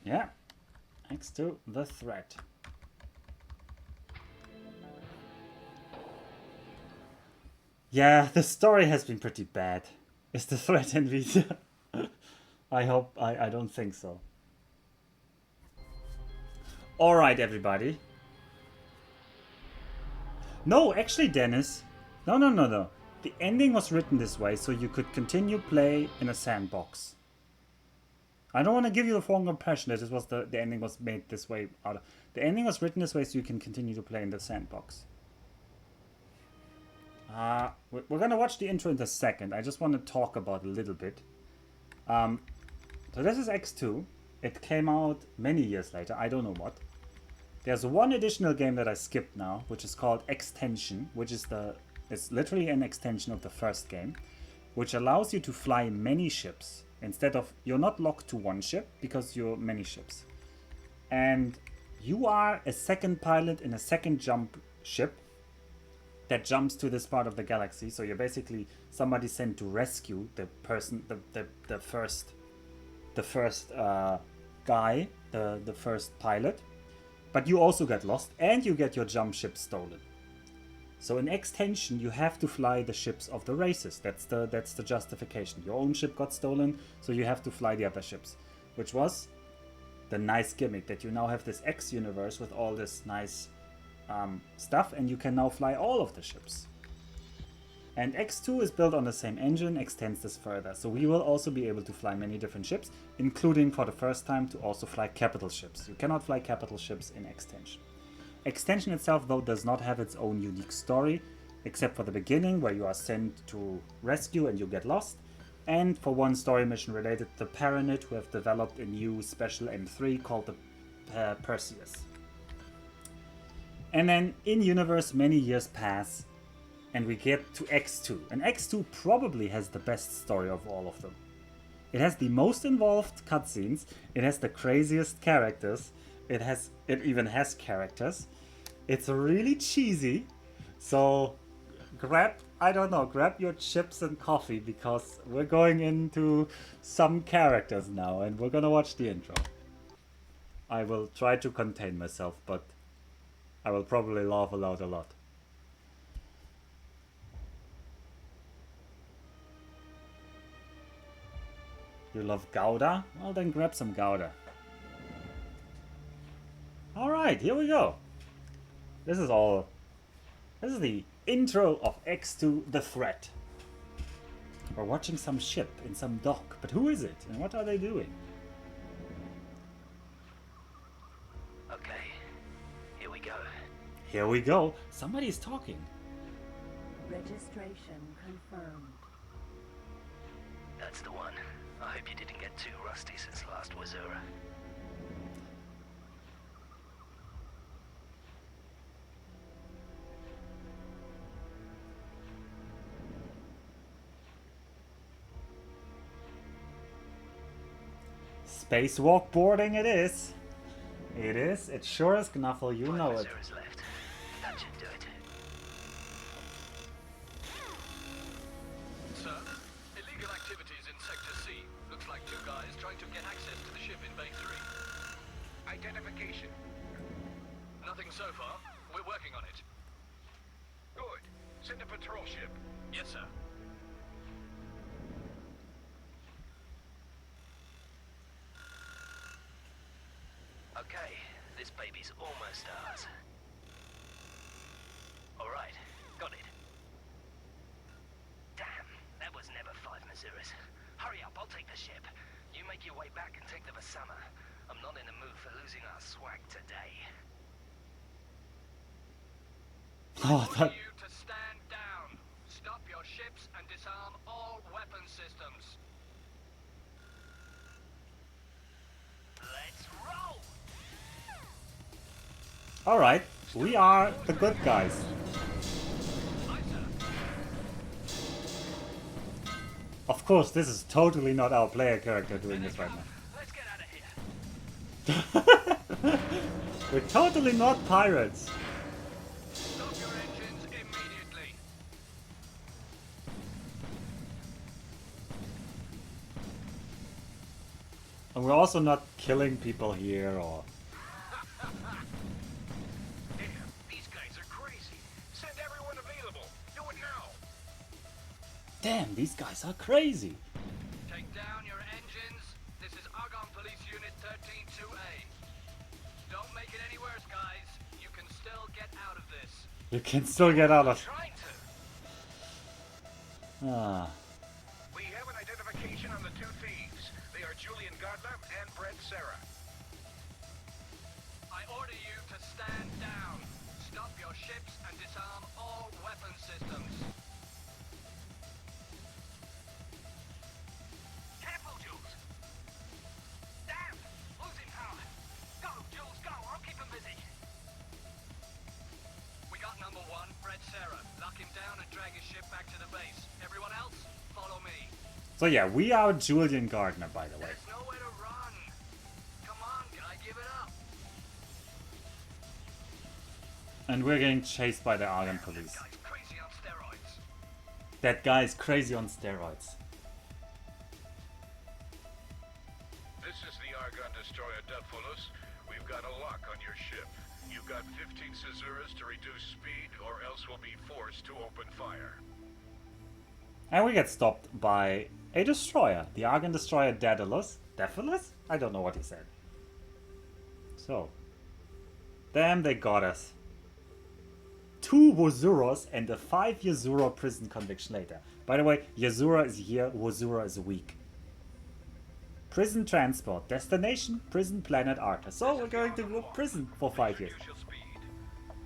Yeah. X2, the threat. Yeah, the story has been pretty bad. Is the threat in Vita? I hope, I don't think so. Alright, everybody. No, actually, Dennis. No. The ending was written this way so you could continue play in a sandbox. I don't want to give you the wrong impression that the ending was made this way. The ending was written this way so you can continue to play in the sandbox. We're gonna watch the intro in a second. I just want to talk about a little bit. So this is X2. It came out many years later. I don't know what. There's one additional game that I skipped now, which is called Extension, which is it's literally an extension of the first game, which allows you to fly many ships. Instead of, you're not locked to one ship because you're many ships. And you are a second pilot in a second jump ship that jumps to this part of the galaxy. So you're basically somebody sent to rescue the person, the first guy, the first pilot. But you also get lost and you get your jump ship stolen. So in Extension, you have to fly the ships of the races. That's the justification. Your own ship got stolen, so you have to fly the other ships. Which was the nice gimmick, that you now have this X universe with all this nice stuff, and you can now fly all of the ships. And X2 is built on the same engine, extends this further. So we will also be able to fly many different ships, including for the first time to also fly capital ships. You cannot fly capital ships in Extension. Extension itself, though, does not have its own unique story, except for the beginning, where you are sent to rescue and you get lost, and for one story mission related to Paranit, who have developed a new special M3 called the Perseus. And then in-universe, many years pass, and we get to X2. And X2 probably has the best story of all of them. It has the most involved cutscenes, it has the craziest characters, it even has characters. It's really cheesy, so grab your chips and coffee, because we're going into some characters now and we're gonna watch the intro. I will try to contain myself, but I will probably laugh aloud a lot. You love Gouda? Well, then grab some Gouda. Alright, here we go. This is the intro of X2 the Threat. We're watching some ship in some dock, but who is it and what are they doing? Okay, here we go. Here we go. Somebody's talking. Registration confirmed. That's the one. I hope you didn't get too rusty since last Wazura. Spacewalk boarding it is. It is. It sure is, Knuffle. You know it. Wazura's left. That should do it. Sir, illegal activities in Sector C. Looks like two guys trying to get access to the ship in Bay 3. Identification. Nothing so far. We're working on it. Good. Send a patrol ship. Yes, sir. Okay, this baby's almost ours. Alright, got it. Damn, that was never 5 Mazuras. Hurry up, I'll take the ship. You make your way back and take the Vasama. I'm not in the mood for losing our swag today. Oh, that... You to stand down. Stop your ships and disarm all weapon systems. Let's roll! Alright, we are the good guys. Of course, this is totally not our player character doing this right now. Let's get out of here. We're totally not pirates. Stop your engines immediately. And we're also not killing people here or... Damn, these guys are crazy. Send everyone available. Do it now. Damn, these guys are crazy. Take down your engines. This is Argonne Police Unit 13-2A. Don't make it any worse, guys. You can still get out of this. You can still get out of... Trying to. Ah. We have an identification on the two thieves. They are Julian Gardner and Brett Serra. I order you to stand down. Stop your ships and disarm all weapon systems. Careful, Jules. Damn! Losing power. Go, Jules, go. I'll keep him busy. We got number one, Brett Serra. Lock him down and drag his ship back to the base. Everyone else, follow me. So yeah, we are Julian Gardner, by the way. There's nowhere to run. Come on, guy, give it up. And we're getting chased by the Argonne police. Guy's crazy on steroids. That guy is crazy on steroids. This is the Argonne destroyer Depholus. We've got a lock on your ship. You've got 15 Caesuras to reduce speed, or else we'll be forced to open fire. And we get stopped by a destroyer. The Argonne destroyer Daedalus. Daedalus? I don't know what he said. So. Damn, they got us. 2 Wozuros and a 5 Yasura prison conviction later. By the way, Yasura is here, Wozura is weak. Prison transport. Destination, prison planet Arta. So we're going to go prison for 5 years. Use your speed.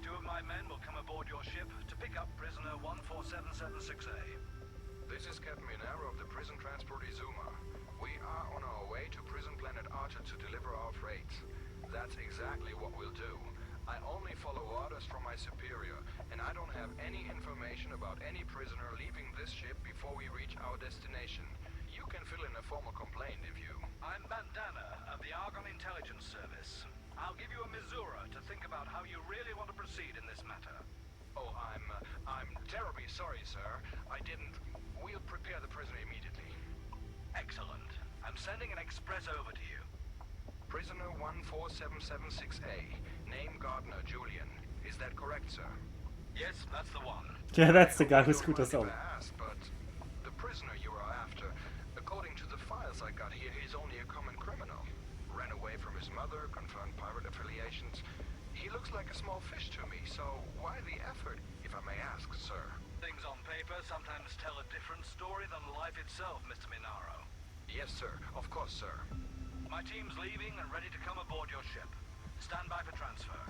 2 of my men will come aboard your ship to pick up prisoner 14776A. This is Captain Minaro of the prison transport Izuma. We are on our way to prison planet Archer to deliver our freight. That's exactly what we'll do. I only follow orders from my superior, and I don't have any information about any prisoner leaving this ship before we reach our destination. You can fill in a formal complaint if you... I'm Bandana of the Argonne Intelligence Service. I'll give you a Missouri to think about how you really want to proceed in this matter. Oh, I'm terribly sorry, sir. I didn't... We'll prepare the prisoner immediately. Excellent. I'm sending an express over to you. Prisoner 14776A. Name Gardner Julian. Is that correct, sir? Yes, that's the one. Yeah, that's the guy who I screwed us don't over. mind if I ask, but the prisoner you are after, according to the files I got here, he's only a common criminal. Ran away from his mother, confirmed pirate affiliations. He looks like a small fish to me, so why the effort, if I may ask, sir? Things on paper sometimes tell a different story than life itself, Mr. Minaro. Yes, sir. Of course, sir. My team's leaving and ready to come aboard your ship. Stand by for transfer.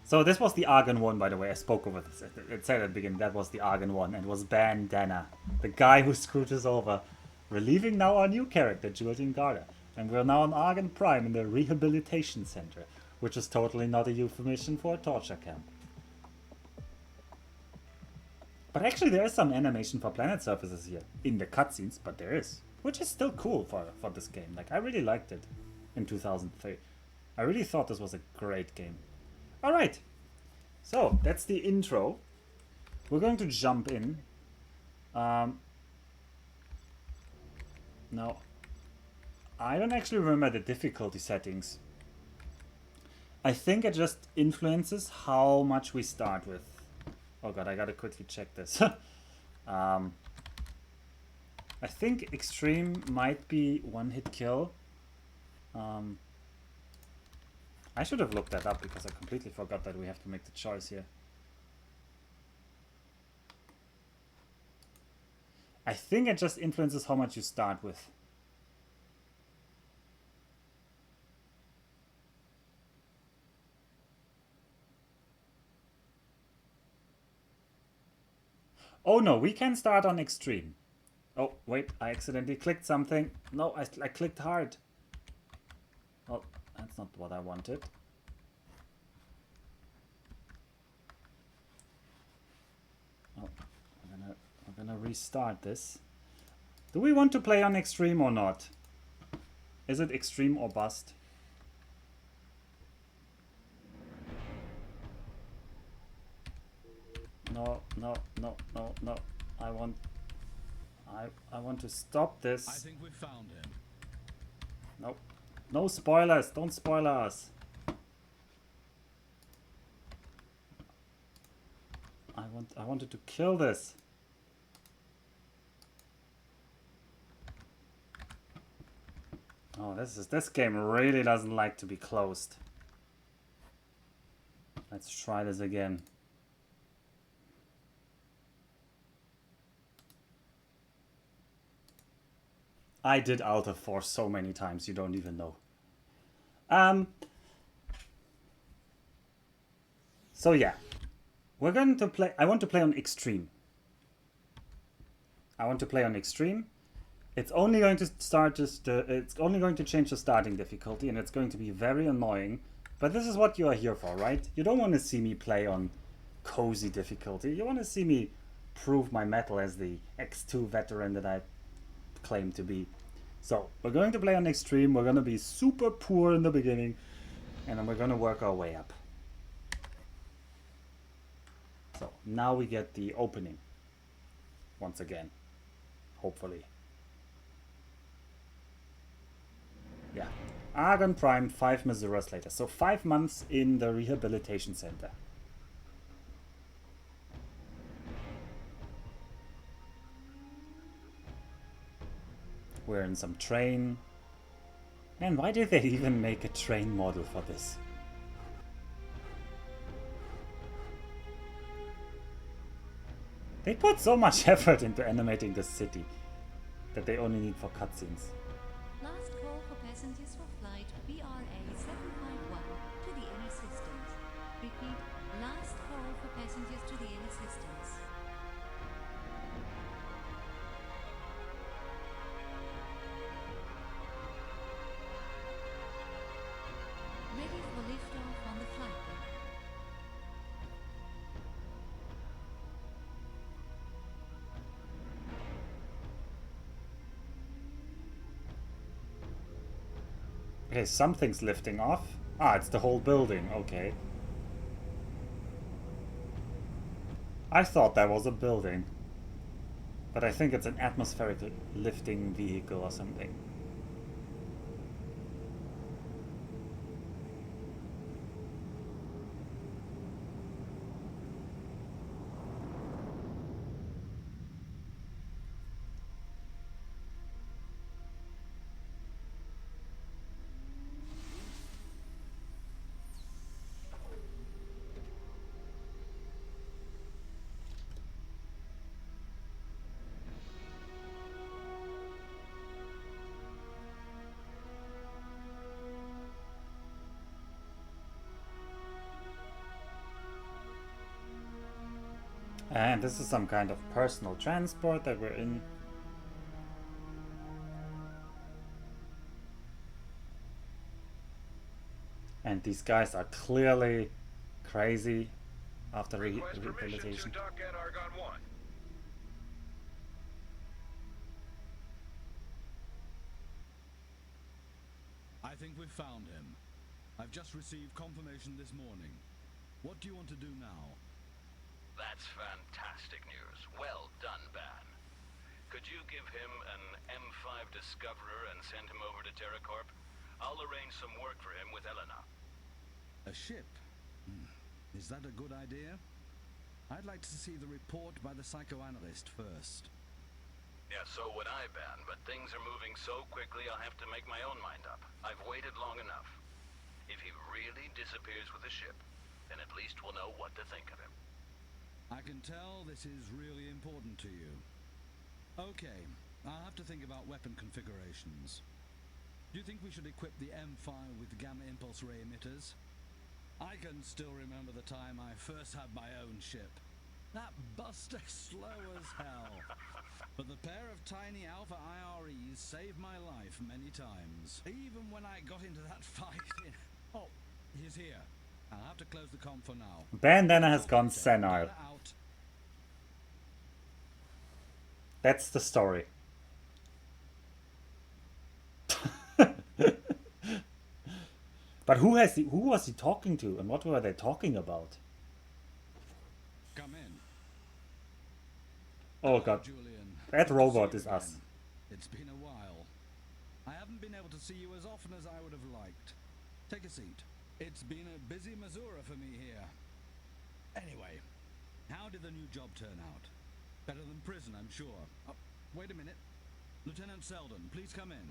So this was the Argonne 1, by the way. I spoke over this. It said at the beginning that was the Argonne 1, and it was Bandana, the guy who screwed us over. We're leaving now our new character, Julian Gardner. And we're now on Argonne Prime in the Rehabilitation Center, which is totally not a euphemism for a torture camp. But actually there is some animation for planet surfaces here, in the cutscenes, but there is. Which is still cool for this game. Like, I really liked it in 2003. I really thought this was a great game. Alright, so that's the intro. We're going to jump in. Now, I don't actually remember the difficulty settings. I think it just influences how much we start with. Oh god, I gotta quickly check this. I think extreme might be one hit kill. I should have looked that up because I completely forgot that we have to make the choice here. I think it just influences how much you start with. Oh no, we can start on extreme. Oh, wait, I accidentally clicked something. No, I clicked hard. Oh, that's not what I wanted. Oh, we're gonna restart this. Do we want to play on extreme or not? Is it extreme or bust? No, no, no, no, no. I I want to stop I this. think we've found him. Nope. No spoilers. Don't spoil us. I wanted to kill this. Oh, this game really doesn't like to be closed. Let's try this again. I did Alt F4 so many times, you don't even know. So yeah, we're going to play. I want to play on Extreme. I want to play on Extreme. It's only going to start just. It's only going to change the starting difficulty, and it's going to be very annoying. But this is what you are here for, right? You don't want to see me play on cozy difficulty. You want to see me prove my mettle as the X2 veteran that I claim to be. So we're going to play on Extreme. We're going to be super poor in the beginning, and then we're going to work our way up. So now we get the opening once again, hopefully. Yeah, Argon Prime 5 Masuras later. So 5 months in the rehabilitation center. We're in some train. Man, why did they even make a train model for this? They put so much effort into animating the city that they only need for cutscenes. Last call for passengers for flight BRA 751 to the inner systems. Repeat, last call for passengers to the inner systems. Ready for liftoff on the flight deck. Okay, something's lifting off. Ah, it's the whole building. Okay. I thought that was a building. But I think it's an atmospheric lifting vehicle or something. And this is some kind of personal transport that we're in. And these guys are clearly crazy after Request permission to rehabilitation. dock at Argon 1. I think we've found him. I've just received confirmation this morning. What do you want to do now? That's fantastic news. Well done, Ban. Could you give him an M5 Discoverer and send him over to TerraCorp? I'll arrange some work for him with Elena. A ship? Is that a good idea? I'd like to see the report by the psychoanalyst first. Yeah, so would I, Ban, but things are moving so quickly I'll have to make my own mind up. I've waited long enough. If he really disappears with the ship, then at least we'll know what to think of him. I can tell this is really important to you. Okay, I'll have to think about weapon configurations. Do you think we should equip the M5 with gamma impulse ray emitters? I can still remember the time I first had my own ship. That buster slow as hell. But the pair of tiny Alpha IREs saved my life many times. Even when I got into that fight in... Oh, he's here. I'll have to close the comm for now. Bandana has gone senile. Out. That's the story. But who was he talking to, and what were they talking about? Come in. Oh god. Julian. That Good to robot see you is us. again. It's been a while. I haven't been able to see you as often as I would have liked. Take a seat. It's been a busy Missouri for me here. Anyway, how did the new job turn out? Better than prison, I'm sure. Oh, wait a minute. Lieutenant Selden, please come in.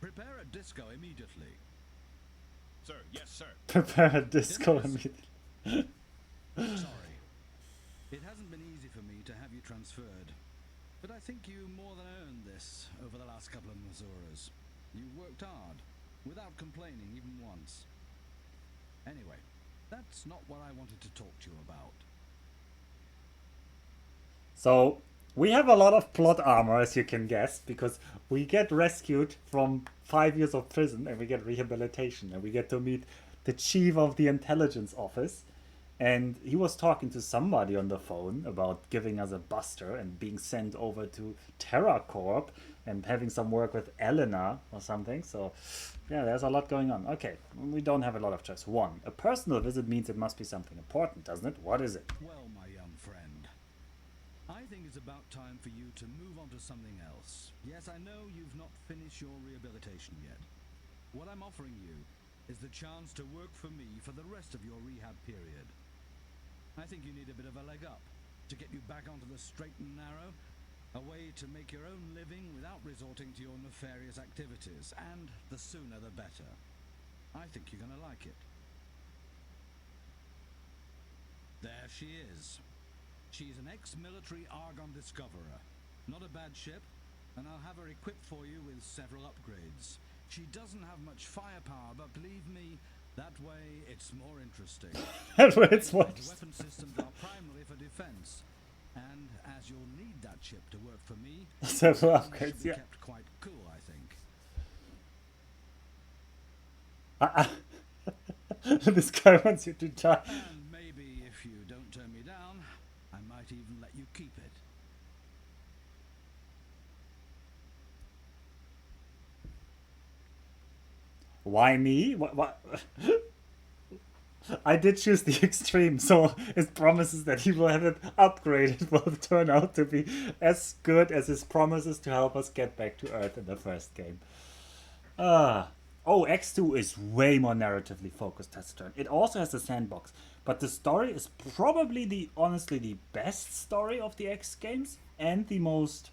Prepare a disco immediately. Sir, yes, sir. Prepare a disco Dennis. immediately. Sorry. It hasn't been easy for me to have you transferred. But I think you more than earned this over the last couple of Masuras. You worked hard, without complaining even once. Anyway, that's not what I wanted to talk to you about. So we have a lot of plot armor, as you can guess, because we get rescued from 5 years of prison and we get rehabilitation and we get to meet the chief of the intelligence office. And he was talking to somebody on the phone about giving us a buster and being sent over to TerraCorp and having some work with Elena or something. So, yeah, there's a lot going on. Okay, we don't have a lot of choice. 1. A personal visit means it must be something important, doesn't it? What is it? Well, my young friend, I think it's about time for you to move on to something else. Yes, I know you've not finished your rehabilitation yet. What I'm offering you is the chance to work for me for the rest of your rehab period. I think you need a bit of a leg up to get you back onto the straight and narrow, a way to make your own living without resorting to your nefarious activities, and the sooner the better. I think you're going to like it. There she is. She's an ex-military Argon discoverer. Not a bad ship, and I'll have her equipped for you with several upgrades. She doesn't have much firepower, but believe me, that way it's more interesting. That's what it's The what. weapon systems are primarily for defense, and as you'll need that ship to work for me, Several you should upgrades, be yeah. kept quite cool, I think. This guy wants you to die. And maybe if you don't turn me down, I might even let you keep it. Why me? What? I did choose the extreme, so it promises that he will have it upgraded. It will turn out to be as good as his promises to help us get back to Earth in the first game. Oh, X2 is way more narratively focused this turn. It also has a sandbox, but the story is probably honestly the best story of the X games and the most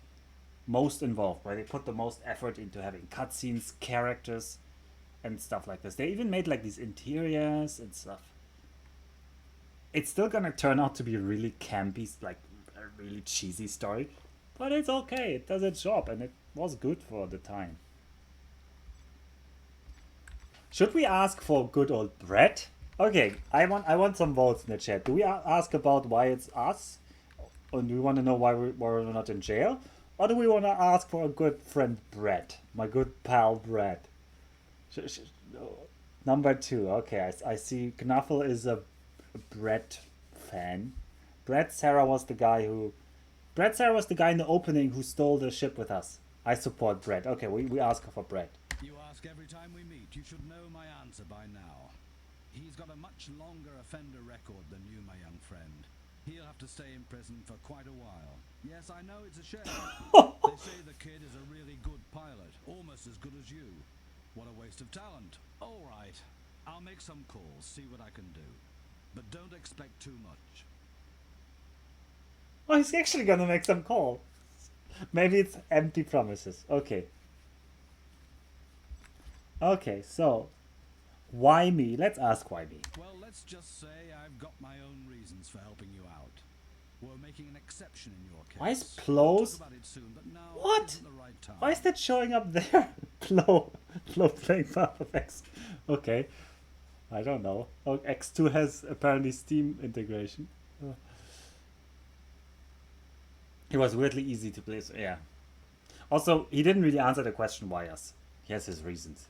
involved, where they put the most effort into having cutscenes, characters, and stuff like this. They even made like these interiors and stuff. It's still gonna turn out to be a really campy, like a really cheesy story, but it's okay. It does its job, and it was good for the time. Should we ask for good old Brett? Okay, I want some votes in the chat. Do we ask about why it's us, or do we want to know why we're not in jail, or do we want to ask for a good friend Brett, my good pal Brett? Number 2. Okay, I see Knuffle is a Brett fan. Brett Sarah was the guy in the opening who stole the ship with us. I support Brett. Okay, we ask for Brett. You ask every time we meet. You should know my answer by now. He's got a much longer offender record than you, my young friend. He'll have to stay in prison for quite a while. Yes, I know it's a shame. They say the kid is a really good pilot, almost as good as you. What a waste of talent. All right, I'll make some calls, see what I can do. But don't expect too much. Oh, he's actually gonna make some call. Maybe it's empty promises. Okay. Okay, so why me? Let's ask why me. Well, let's just say I've got my own reasons for helping you out. We're making an exception in your case. Why is We'll Plo's? talk about it soon, but now What? isn't the right time. Why is that showing up there? Plo playing part of X. Okay, I don't know. Oh, X2 has apparently Steam integration. It was weirdly easy to play. So yeah. Also, he didn't really answer the question why us. He has his reasons.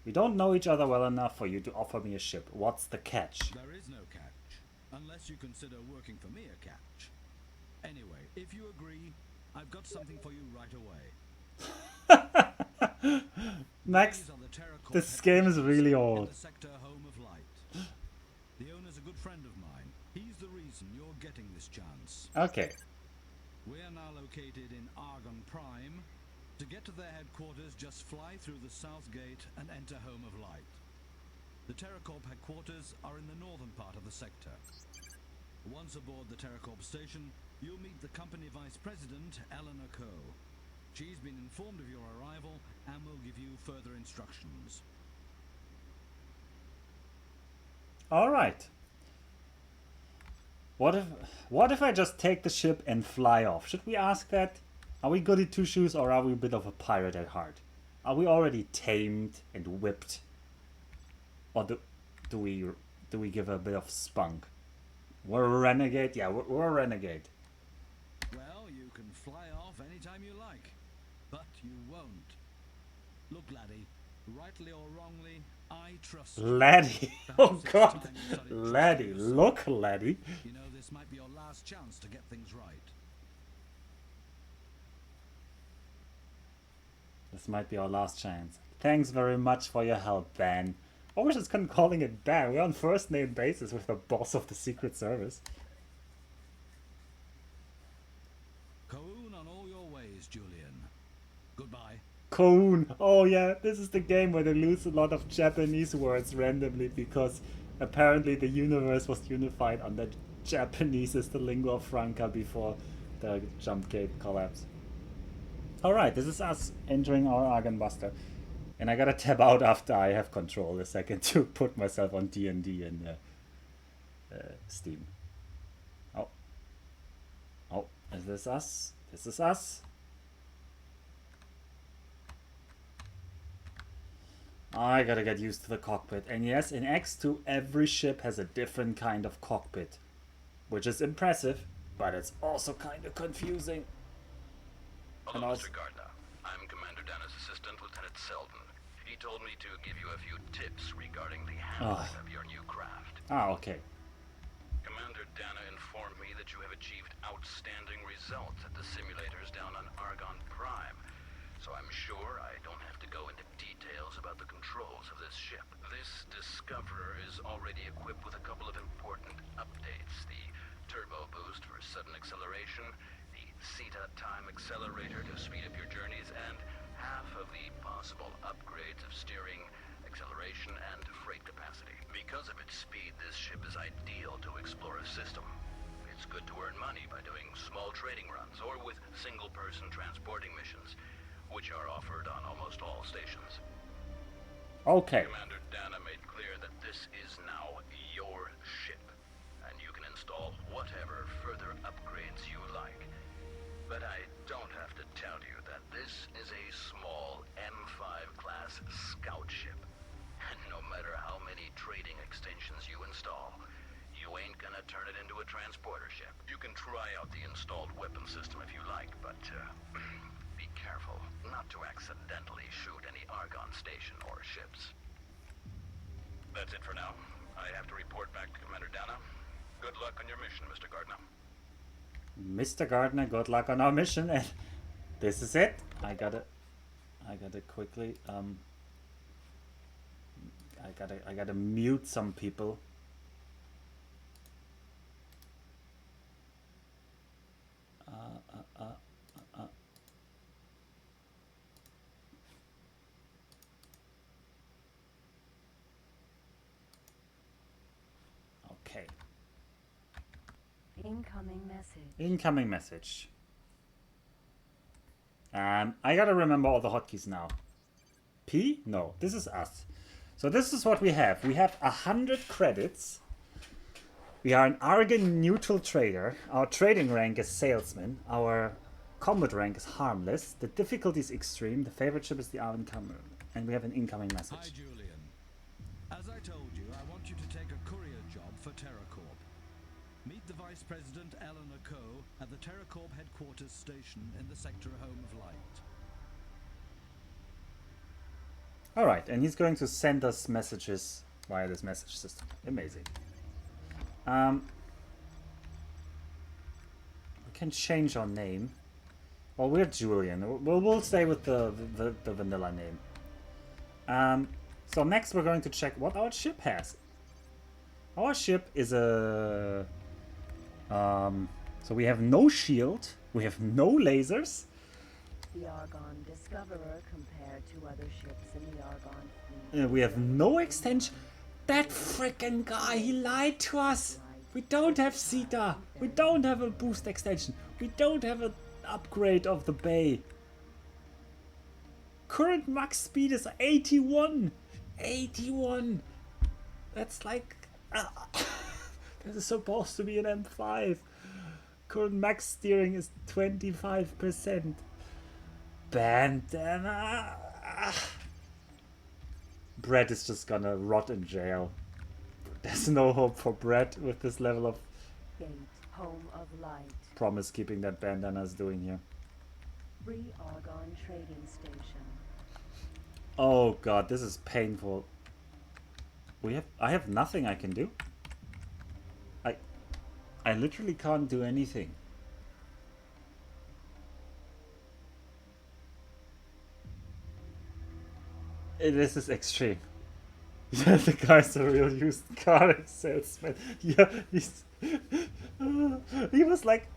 We don't know each other well enough for you to offer me a ship. What's the catch? There is no catch, unless you consider working for me a catch. Anyway, if you agree, I've got something for you right away. Max, These are the this TerraCorp game is really in old. the sector home of light. The owner's a good friend of mine. He's the reason you're getting this chance. Okay. We are now located in Argon Prime. To get to their headquarters, just fly through the south gate and enter Home of Light. The TerraCorp headquarters are in the northern part of the sector. Once aboard the TerraCorp station, you'll meet the company vice president, Eleanor Coe. She's been informed of your arrival and will give you further instructions. All right. What if I just take the ship and fly off? Should we ask that? Are we goody two shoes or are we a bit of a pirate at heart? Are we already tamed and whipped? Or do we give a bit of spunk? We're a renegade? Yeah, we're a renegade. Well, you can fly off anytime you like, but you won't. Look, laddie, rightly or wrongly, I trust you. Laddie! Oh Perhaps it's god! time you started trusting Laddie, yourself. look, laddie! You know, this might be your last chance to get things right. This might be our last chance. Thanks very much for your help, Ben. Or we're just calling it Ben. We're on first name basis with the boss of the Secret Service. Koon on all your ways, Julian. Goodbye. Koon! Oh yeah, this is the game where they lose a lot of Japanese words randomly because apparently the universe was unified under Japanese as the lingua franca before the jump gate collapse. Alright, this is us entering our Argon Buster. And I gotta tab out after I have control a second to put myself on D&D and Steam. Oh. Oh, is this us? This is us. I gotta get used to the cockpit. And yes, in X2 every ship has a different kind of cockpit. Which is impressive, but it's also kind of confusing. Hello, And also- Mr. Gardner. I'm Commander Dana's assistant, Lieutenant Selden. He told me to give you a few tips regarding the handling of your new craft. Ah, okay. Commander Dana informed me that you have achieved outstanding results at the simulators down on Argon Prime. So I'm sure I don't have to go into details about the controls of this ship. This Discoverer is already equipped with a couple of important updates. The turbo boost for sudden acceleration, the Zeta time accelerator to speed up your journeys, and half of the possible upgrades of steering, acceleration, and freight capacity. Because of its speed, this ship is ideal to explore a system. It's good to earn money by doing small trading runs or with single-person transporting missions, which are offered on almost all stations. Okay. Commander Dana made clear that this is now your ship, and you can install whatever further upgrades you like. But I don't have to tell you that this is a small M5 class scout ship. And no matter how many trading extensions you install, you ain't gonna turn it into a transporter ship. You can try out the installed weapon system if you like, but be careful not to accidentally shoot any Argon station or ships. That's it for now. I have to report back to Commander Dana. Good luck on your mission, Mr. Gardner. Mr. Gardner, good luck on our mission, and this is it. I gotta quickly I gotta mute some people. Okay. Incoming message. Incoming message. I gotta remember all the hotkeys now. P? No, this is us. So this is what we have. We have 100 credits. We are an Argon neutral trader. Our trading rank is salesman. Our combat rank is harmless. The difficulty is extreme. The favorite ship is the Argon Camera. And we have an incoming Hi, message. Julian. As I told you, I want you to take a courier job for TerraCorp. Meet the Vice President Eleanor Coe at the TerraCorp headquarters station in the sector Home of Light. Alright, and he's going to send us messages via this message system. Amazing. We can change our name. Well, we're Julian. We'll stay with the vanilla name. So next we're going to check what our ship has. Our ship is a So we have no shield, we have no lasers. The Argon Discoverer compared to other ships in the Argon fleet. We have no extension. That frickin' guy, he lied to us. We don't have Zeta. We don't have a boost extension. We don't have an upgrade of the bay. Current max speed is 81. 81. That's like... this is supposed to be an M5. Current max steering is 25%. Bandana. Brett is just gonna rot in jail. There's no hope for Brett with this level of Gate, home of light. promise keeping that bandana is doing here. Free Argon trading station. Oh god, this is painful. I have nothing I can do. I literally can't do anything. This is extreme. Yeah, the guy's a real used car salesman. Yeah, he was like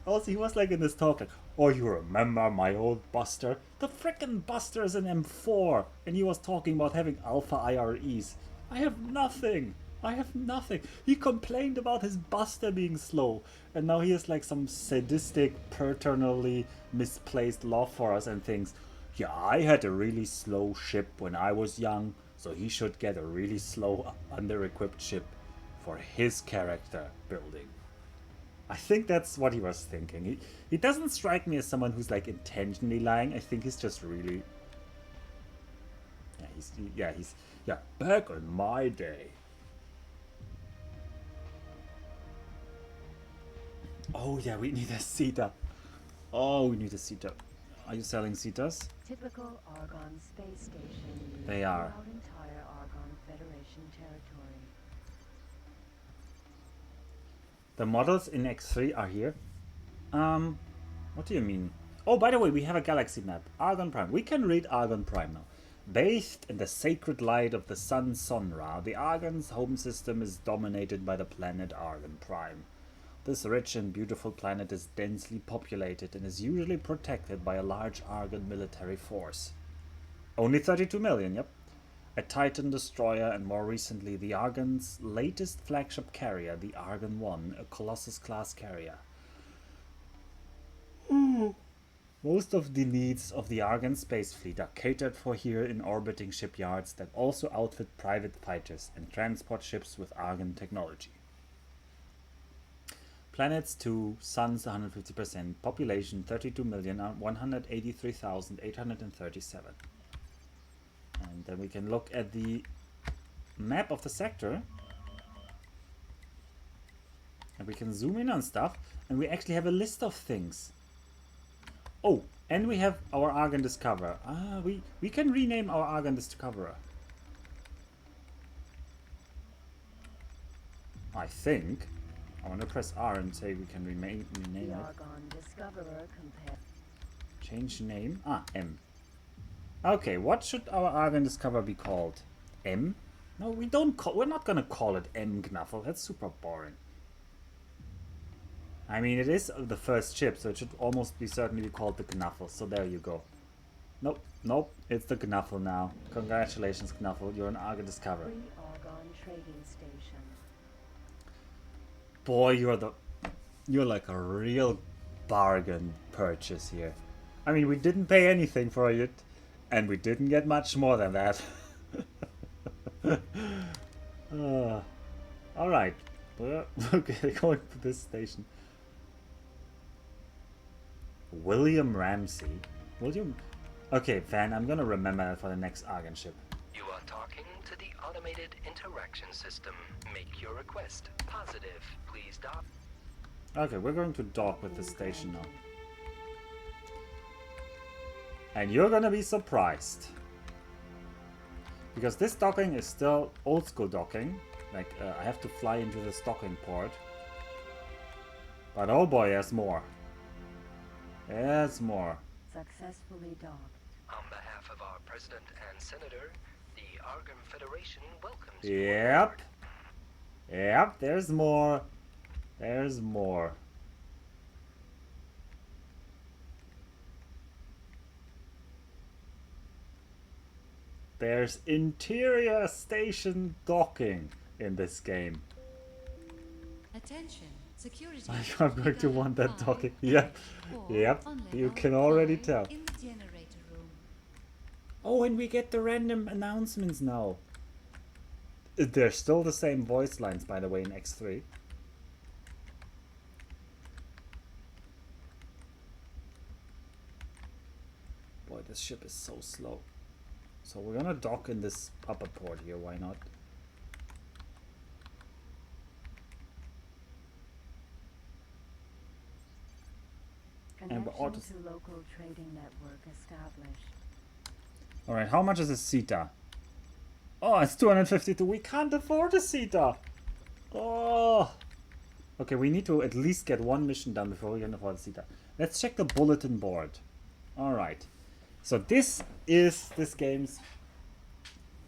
in this talk like, oh, you remember my old Buster? The frickin' Buster is an M4, and he was talking about having alpha IREs. I have nothing. I have nothing. He complained about his Buster being slow, and now he has like some sadistic, paternally misplaced love for us and thinks, yeah, I had a really slow ship when I was young, so he should get a really slow, under-equipped ship for his character building. I think that's what he was thinking. He doesn't strike me as someone who's like intentionally lying. I think he's just really... Yeah, back in my day. Oh yeah, we need a Zeta. Oh, we need a Zeta. Are you selling Zetas? Typical Argon space station. They are. Throughout entire Argon Federation territory. The models in X3 are here. What do you mean? Oh, by the way, we have a galaxy map. Argon Prime. We can read Argon Prime now. Bathed in the sacred light of the sun Sonra, the Argon's home system is dominated by the planet Argon Prime. This rich and beautiful planet is densely populated and is usually protected by a large Argon military force. Only 32 million, yep. A Titan destroyer and more recently the Argon's latest flagship carrier, the Argon 1, a Colossus-class carrier. Most of the needs of the Argon space fleet are catered for here in orbiting shipyards that also outfit private fighters and transport ships with Argon technology. Planets 2, suns 150%, population 32,183,837. And then we can look at the map of the sector. And we can zoom in on stuff. And we actually have a list of things. Oh, and we have our Argon Discoverer. We can rename our Argon Discoverer. I think. I want to press R and say we can rename it. Argon Discoverer compared. Change name. M. Okay, what should our Argon Discoverer be called? M? No, we're not gonna call it M Knuffle. That's super boring. I mean, it is the first ship, so it should almost be certainly be called the Knuffle. So there you go. Nope, it's the Knuffle now. Congratulations, Knuffle. You're an Argon Discoverer. Free Argon trading station. Boy, you're like a real bargain purchase here. I mean, we didn't pay anything for it, and we didn't get much more than that. Alright, okay, going to this station. William Ramsey. Okay, Van, I'm gonna remember that for the next Argon ship. You are talking to the automated interaction system. Make your request positive. Please dock. Okay, we're going to dock with the station now. And you're gonna be surprised. Because this docking is still old school docking. Like, I have to fly into the docking port. But oh boy, there's more. There's more. Successfully docked. On behalf of our President and Senator, the Argon Federation welcomes you. Yep, there's more. There's more. There's interior station docking in this game. Attention, security. I'm going to want that docking. Yep, yep. You can already tell. In the generator room. Oh, and we get the random announcements now. They're still the same voice lines, by the way, in X3. Boy, this ship is so slow. So we're gonna dock in this upper port here, why not? Connection we're to local trading network established. Alright, how much is a CETA? Oh, it's 252. We can't afford a CETA. Oh. Okay, we need to at least get one mission done before we can afford a CETA. Let's check the bulletin board. Alright. So this is this game's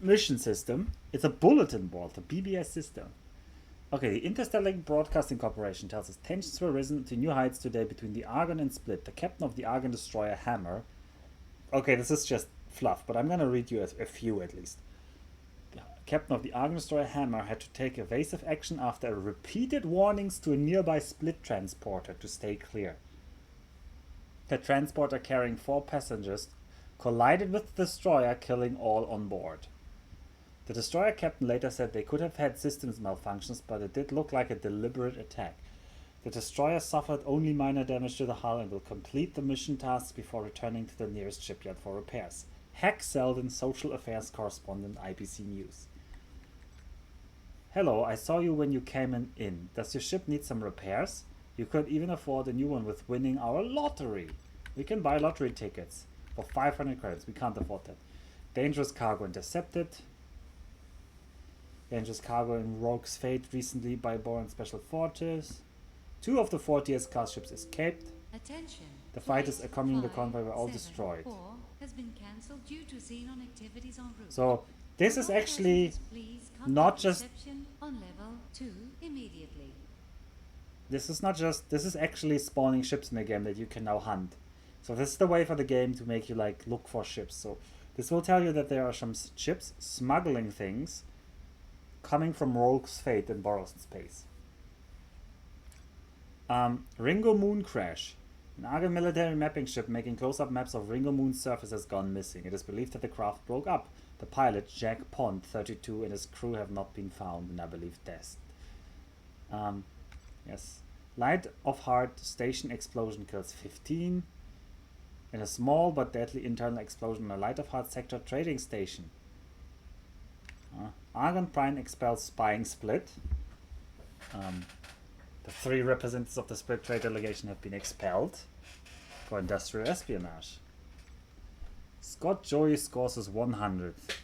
mission system. It's a bulletin board, a BBS system. Okay, the Interstellar Broadcasting Corporation tells us tensions were risen to new heights today between the Argon and Split. The captain of the Argon destroyer Hammer. Okay, this is just fluff, but I'm gonna read you a few at least. The captain of the Argon destroyer Hammer had to take evasive action after repeated warnings to a nearby Split transporter to stay clear. The transporter carrying 4 passengers collided with the destroyer, killing all on board. The destroyer captain later said they could have had systems malfunctions, but it did look like a deliberate attack. The destroyer suffered only minor damage to the hull and will complete the mission tasks before returning to the nearest shipyard for repairs. Hack Selden, Social Affairs Correspondent, IPC News. Hello, I saw you when you came in. Does your ship need some repairs? You could even afford a new one with winning our lottery. We can buy lottery tickets for 500 credits. We can't afford that. Dangerous cargo intercepted. Dangerous cargo in Rogue's Fate recently by Boran Special Forces. 2 of the 4 TS-class ships escaped. Attention. The fighters accompanying the convoy were all destroyed. Has been cancelled due to xenon activities en route. So this is actually not just on level 2 immediately. this is actually spawning ships in the game that you can now hunt. So this is the way for the game to make you like look for ships. So this will tell you that there are some ships smuggling things coming from Rogue's Fate in Boros space. Ringo Moon crash. An Argon military mapping ship making close-up maps of Ringo Moon's surface has gone missing. It is believed that the craft broke up. The pilot, Jack Pond, 32, and his crew have not been found and I believe dead. Yes. Light of Heart station explosion kills 15. In a small but deadly internal explosion in a Light of Heart sector trading station. Argon Prime expels spying Split. The 3 representatives of the Split trade delegation have been expelled for industrial espionage. Scott Joey scores his 100th.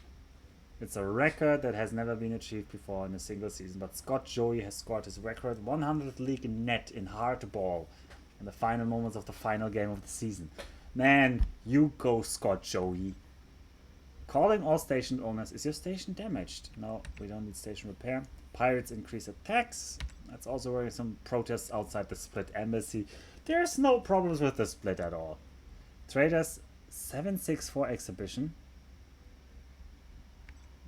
It's a record that has never been achieved before in a single season, but Scott Joey has scored his record 100th league net in hardball in the final moments of the final game of the season. Man, you go, Scott Joey. Calling all station owners. Is your station damaged? No, we don't need station repair. Pirates increase attacks. That's also where some protests outside the Split embassy. There's no problems with the Split at all. Traders 764 exhibition.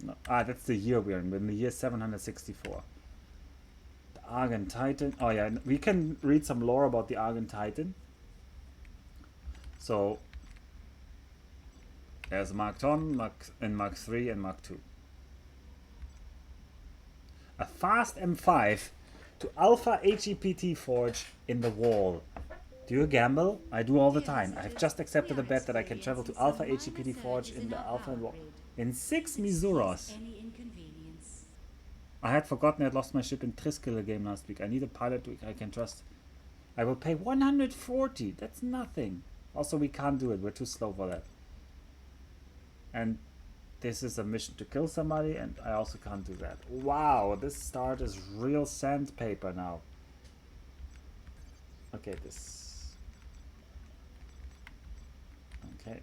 No, that's the year we're in the year 764. The Argon Titan. Oh yeah, we can read some lore about the Argon Titan. So there's Mark 1, Mark 3 and Mark 2. A fast M5 to Alpha HEPT forge in the wall. Do you gamble? I do all the time. I've just accepted a bet that I can travel to Alpha HEPT forge in the Alpha wall in 6 Misuros. I had forgotten I had lost my ship in Triskele game last week. I need a pilot I can trust. I will pay 140. That's nothing. Also, we can't do it. We're too slow for that. And this is a mission to kill somebody, and I also can't do that. Wow, this start is real sandpaper now. Okay, this. Okay.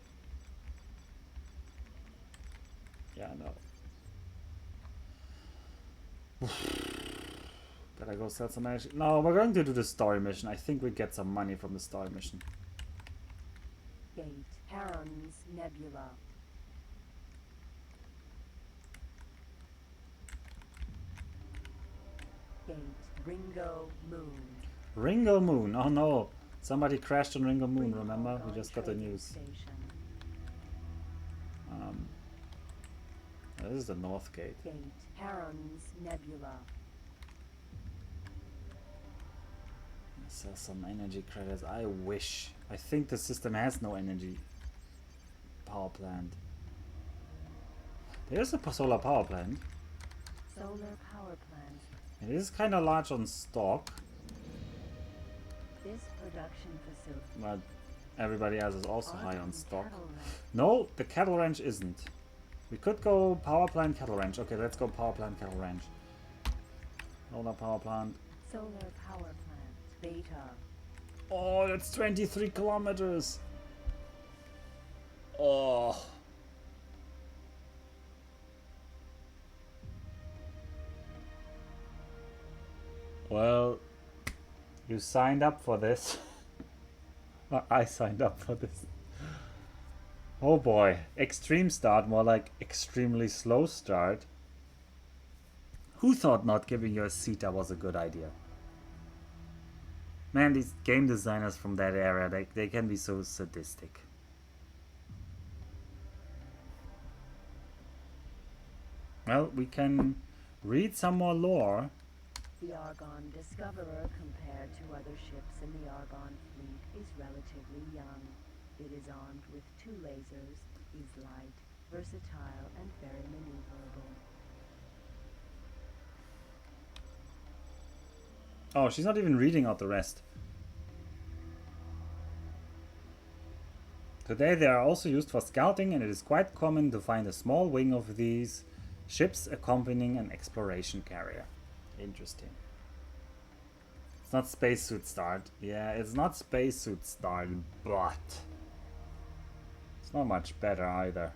Yeah, no. Gotta go sell some energy. No, we're going to do the story mission. I think we get some money from the story mission. Gate Heron's Nebula. Gate Ringo Moon. Ringo Moon. Oh no. Somebody crashed on Ringo Moon, Ringo remember? We Argon just got the Trading news. Station. This is the North Gate. Gate Heron's Nebula. Sell some energy credits. I wish. I think the system has no energy power plant. There's a solar power plant. Solar power plant. It is kind of large on stock, This production facility. but everybody else is also high on Argon stock. cattle ranch. No, the cattle ranch isn't. We could go power plant cattle ranch. Okay, let's go power plant cattle ranch. Solar power plant. Solar power plant. Beta. Oh, that's 23 kilometers. Oh. Well, you signed up for this. I signed up for this. Oh boy. Extreme start, more like extremely slow start. Who thought not giving you a Zeta was a good idea? Man, these game designers from that era, they can be so sadistic. Well, we can read some more lore. The Argon Discoverer, compared to other ships in the Argon fleet, is relatively young. It is armed with 2 lasers, is light, versatile, and very maneuverable. Oh, she's not even reading out the rest. Today they are also used for scouting, and it is quite common to find a small wing of these ships accompanying an exploration carrier. Interesting. It's not spacesuit start. Yeah, it's not spacesuit start, but it's not much better either.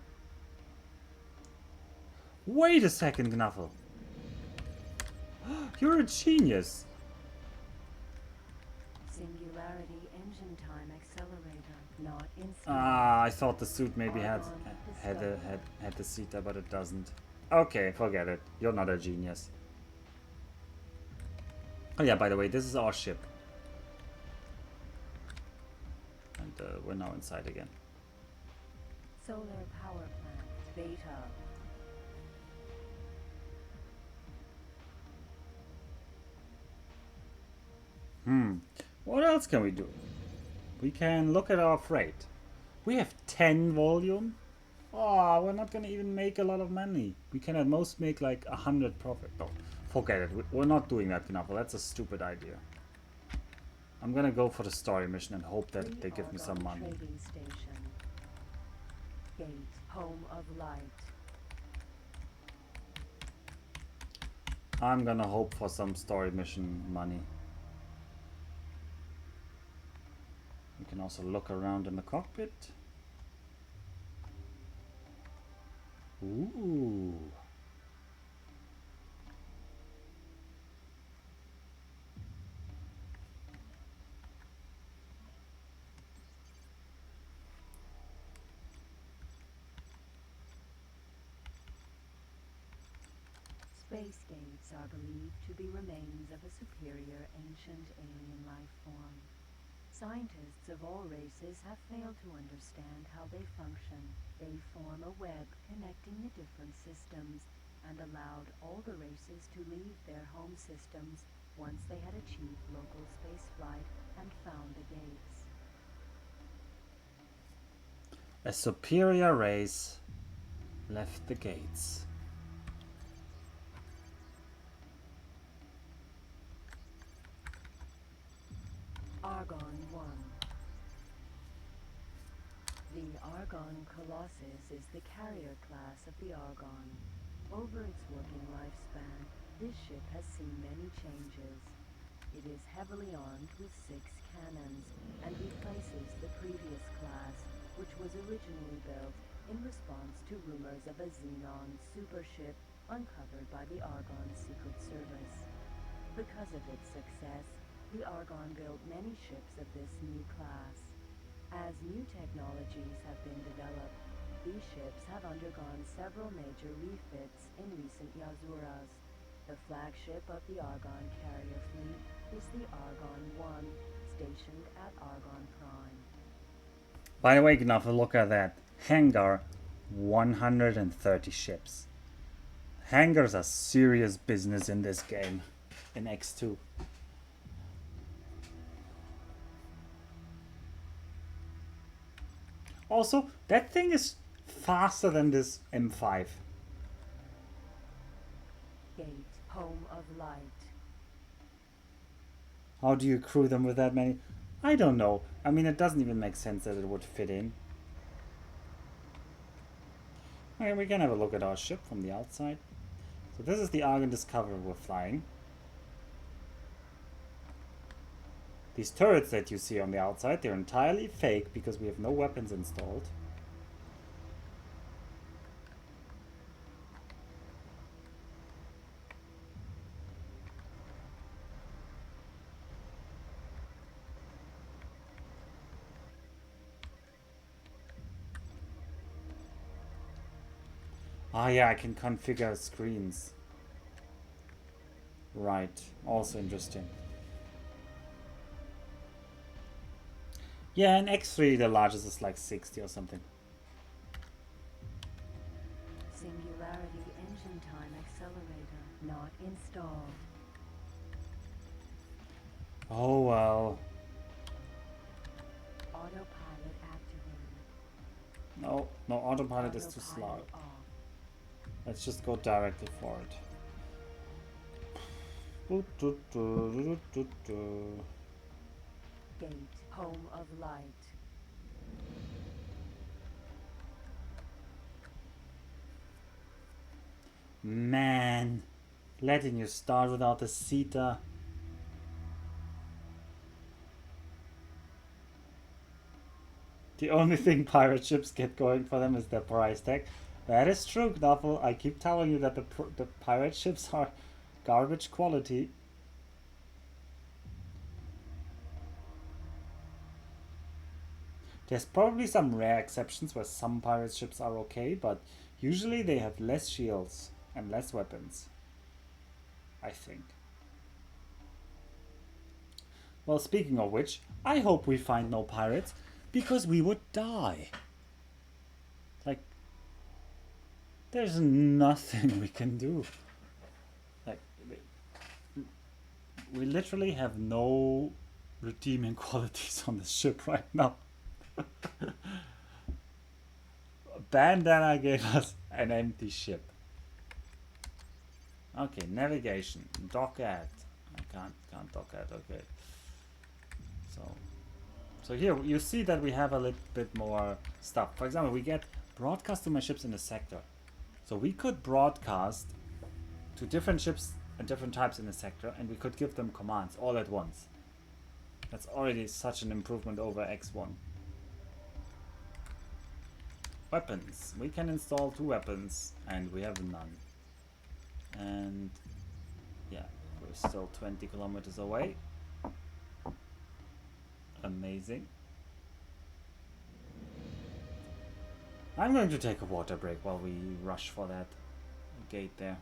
Wait a second, Knuffle. You're a genius. Singularity engine time accelerator, not in speed. Ah, I thought the suit maybe had the Zeta, but it doesn't. Okay, forget it. You're not a genius. Oh yeah, by the way, this is our ship. And we're now inside again. Solar power plant. Beta. What else can we do? We can look at our freight. We have 10 volume. Oh, we're not gonna even make a lot of money. We can at most make like 100 profit. No, forget it. We're not doing that, Knuffle. That's a stupid idea. I'm gonna go for the story mission and hope that they give me some money. Trading station. Gate. Home of light. I'm gonna hope for some story mission money. We can also look around in the cockpit. Ooh. Space gates are believed to be remains of a superior ancient alien life form. Scientists of all races have failed to understand how they function. They form a web connecting the different systems and allowed all the races to leave their home systems once they had achieved local spaceflight and found the gates. A superior race left the gates. Argon 1. The Argon Colossus is the carrier class of the Argon. Over its working lifespan, this ship has seen many changes. It is heavily armed with 6 cannons and replaces the previous class, which was originally built in response to rumors of a Xenon supership uncovered by the Argon Secret Service. Because of its success, the Argon built many ships of this new class. As new technologies have been developed, these ships have undergone several major refits in recent Yazuras. The flagship of the Argon carrier fleet is the Argon 1, stationed at Argon Prime. By the way, Gnaff, look at that. Hangar, 130 ships. Hangars are serious business in this game, in X2. Also, that thing is faster than this M5. Gate, home of light. How do you crew them with that many? I don't know. I mean, it doesn't even make sense that it would fit in. Okay, we can have a look at our ship from the outside. So this is the Argon Discoverer we're flying. These turrets that you see on the outside, they're entirely fake because we have no weapons installed. Ah, yeah, I can configure screens. Right, also interesting. Yeah, in X3 the largest is like 60 or something. Singularity engine time accelerator not installed. Oh well. Autopilot activated. No, autopilot is too slow. Off. Let's just go directly for it. Gate, home of light. Man, letting you start without the Sita. The only thing pirate ships get going for them is their price tag. That is true, Knuffle. I keep telling you that the pirate ships are garbage quality. There's probably some rare exceptions where some pirate ships are okay, but usually they have less shields and less weapons, I think. Well, speaking of which, I hope we find no pirates, because we would die. Like, there's nothing we can do. Like, we literally have no redeeming qualities on this ship right now. Bandana gave us an empty ship. Okay, navigation, dock at. I can't dock at. Okay. So here you see that we have a little bit more stuff. For example, we get broadcast to my ships in the sector. So we could broadcast to different ships and different types in the sector, and we could give them commands all at once. That's already such an improvement over X1. Weapons. We can install 2 weapons, and we have none. And yeah, we're still 20 kilometers away. Amazing. I'm going to take a water break while we rush for that gate there.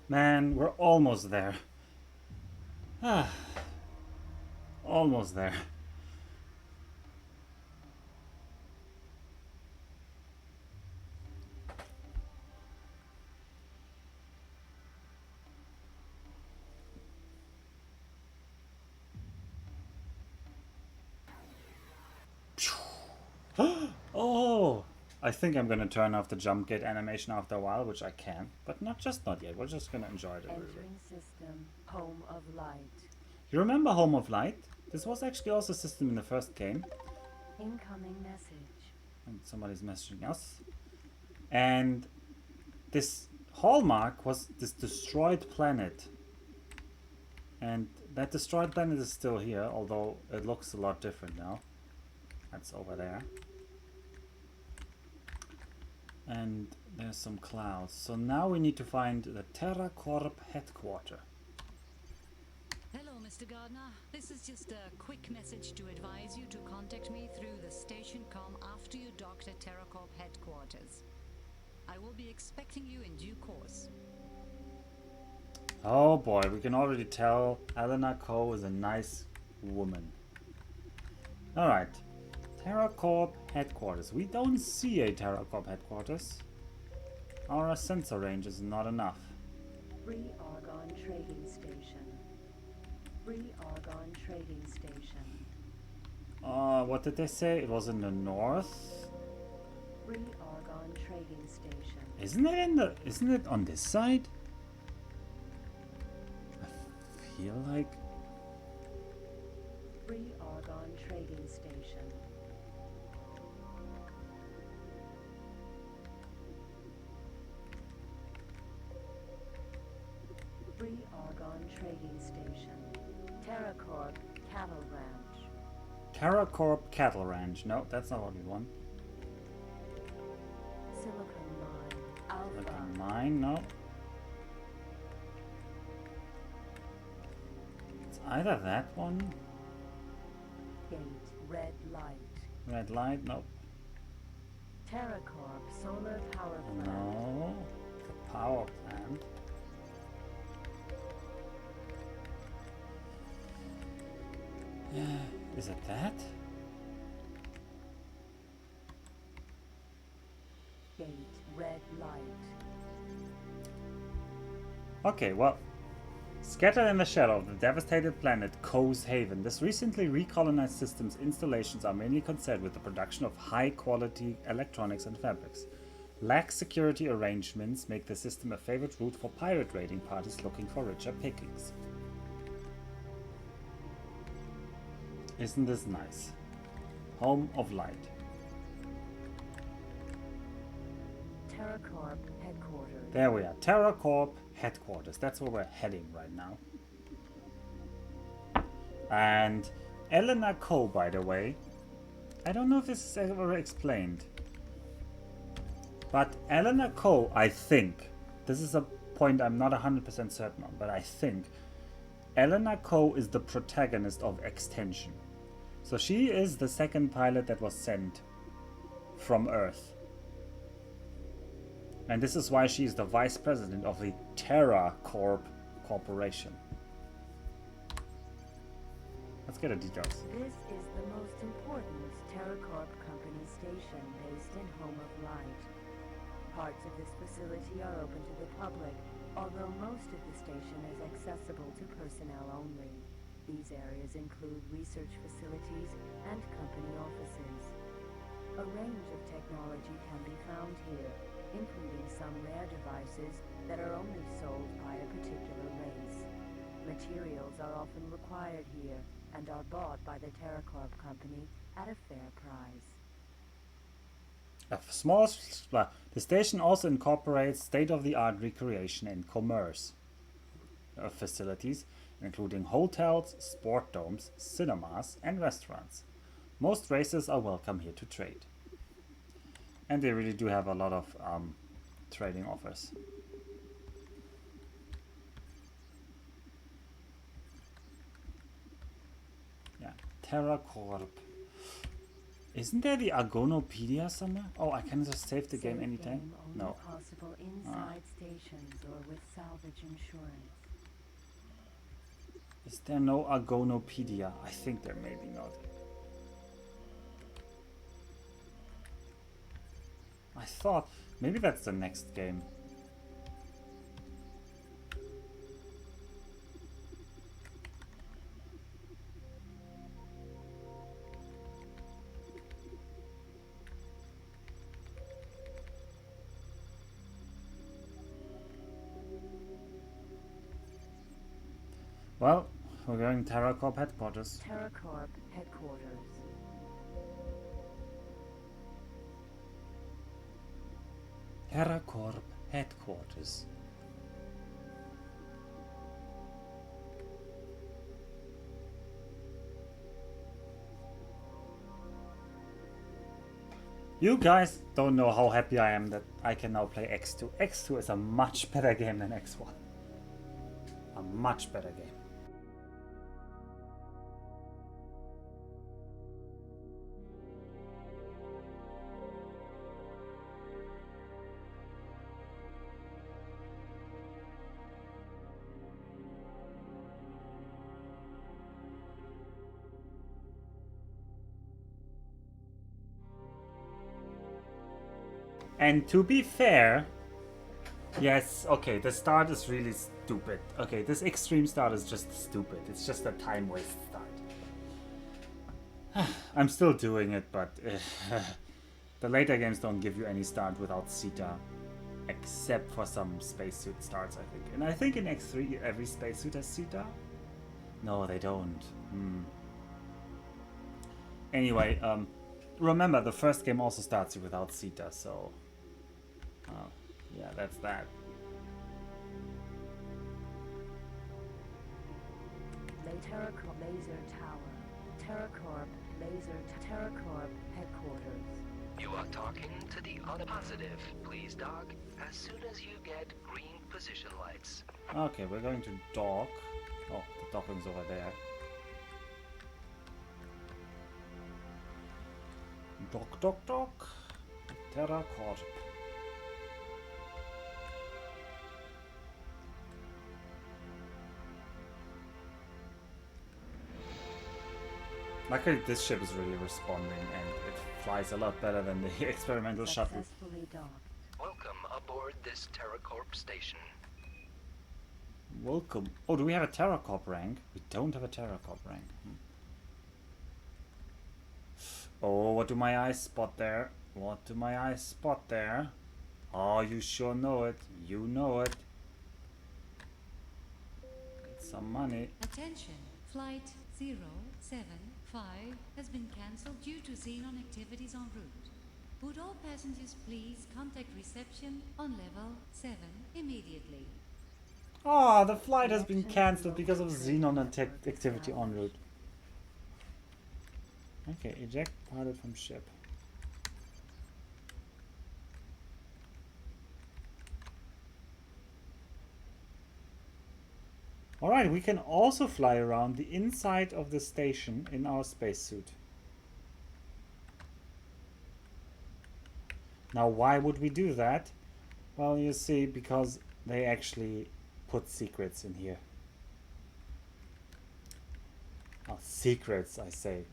Man, we're almost there. Ah, almost there. Oh, I think I'm gonna turn off the jump gate animation after a while, which I can, but not yet. We're just gonna enjoy it a little bit. Entering system, home of light. You remember Home of Light? This was actually also a system in the first game. Incoming message. And somebody's messaging us. And this hallmark was this destroyed planet. And that destroyed planet is still here, although it looks a lot different now. That's over there. And there's some clouds. So now we need to find the TerraCorp headquarters. Hello, Mr. Gardner. This is just a quick message to advise you to contact me through the station comm after you docked at TerraCorp headquarters. I will be expecting you in due course. Oh boy, we can already tell Elena Coe is a nice woman. Alright. TerraCorp headquarters. We don't see a TerraCorp headquarters. Our sensor range is not enough. Free Argon Trading Station. Free Argon Trading Station. What did they say? It was in the north? Free Argon Trading Station. Isn't it on this side? I feel like Free Argon Trading Station. Free Argon Trading Station. TerraCorp Cattle Ranch. TerraCorp Cattle Ranch. No, that's not what we want. Silicon Mine. Alpha. Silicon Mine, no. It's either that one. Gate. Red Light. Red light, no. TerraCorp Solar Power Plant. No. The power plant. Is it that? Gate. Red Light. Okay, well. Scattered in the shadow of the devastated planet Coe's Haven, this recently recolonized system's installations are mainly concerned with the production of high-quality electronics and fabrics. Lax security arrangements make the system a favorite route for pirate raiding parties looking for richer pickings. Isn't this nice? Home of Light. TerraCorp Headquarters. There we are. TerraCorp headquarters. That's where we're heading right now. And Elena Coe, by the way, I don't know if this is ever explained, but Elena Coe, I think, this is a point I'm not 100% certain on, but I think Elena Coe is the protagonist of Extension. So she is the second pilot that was sent from Earth. And this is why she is the vice president of the TerraCorp Corporation. Let's get the details. This is the most important TerraCorp company station based in Home of Light. Parts of this facility are open to the public, although most of the station is accessible to personnel only. These areas include research facilities and company offices. A range of technology can be found here, including some rare devices that are only sold by a particular race. Materials are often required here and are bought by the TerraCorp company at a fair price. The station also incorporates state-of-the-art recreation and commerce facilities, including hotels, sport domes, cinemas, and restaurants. Most races are welcome here to trade. And they really do have a lot of trading offers. Yeah, TerraCorp. Isn't there the Argonopedia somewhere? Oh, I can just save the game anytime? No. Possible inside station. auctions or with salvage insurance. Is there no Argonopedia? I think there may be not. I thought maybe that's the next game. Well, we're going TerraCorp headquarters. TerraCorp headquarters. TerraCorp headquarters. You guys don't know how happy I am that I can now play X2. X2 is a much better game than X1. A much better game. And to be fair, yes, okay, the start is really stupid. Okay, this X-treme start is just stupid. It's just a time waste start. I'm still doing it, but the later games don't give you any start without Zeta, except for some spacesuit starts, I think. And I think in X3 every spacesuit has Zeta. No, they don't. Anyway, remember the first game also starts you without Zeta, so yeah, that's that. TerraCorp Laser Tower. TerraCorp TerraCorp headquarters. You are talking to the other positive. Please dock as soon as you get green position lights. Okay, we're going to dock. Oh, the docking's over there. Dock. TerraCorp. Luckily, this ship is really responding and it flies a lot better than the experimental shuttle. Successfully docked. Welcome aboard this TerraCorp station. Welcome. Oh, do we have a TerraCorp rank? We don't have a TerraCorp rank. Oh, what do my eyes spot there? What do my eyes spot there? Oh, you sure know it. You know it. It's some money. Attention, flight 075 has been cancelled due to xenon activities en route. Would all passengers please contact reception on level 7 immediately? Oh, the flight has been cancelled because of xenon activity en route. Okay, eject pilot from ship. Alright, we can also fly around the inside of the station in our spacesuit. Now, why would we do that? Well, you see, because they actually put secrets in here. Oh, secrets, I say.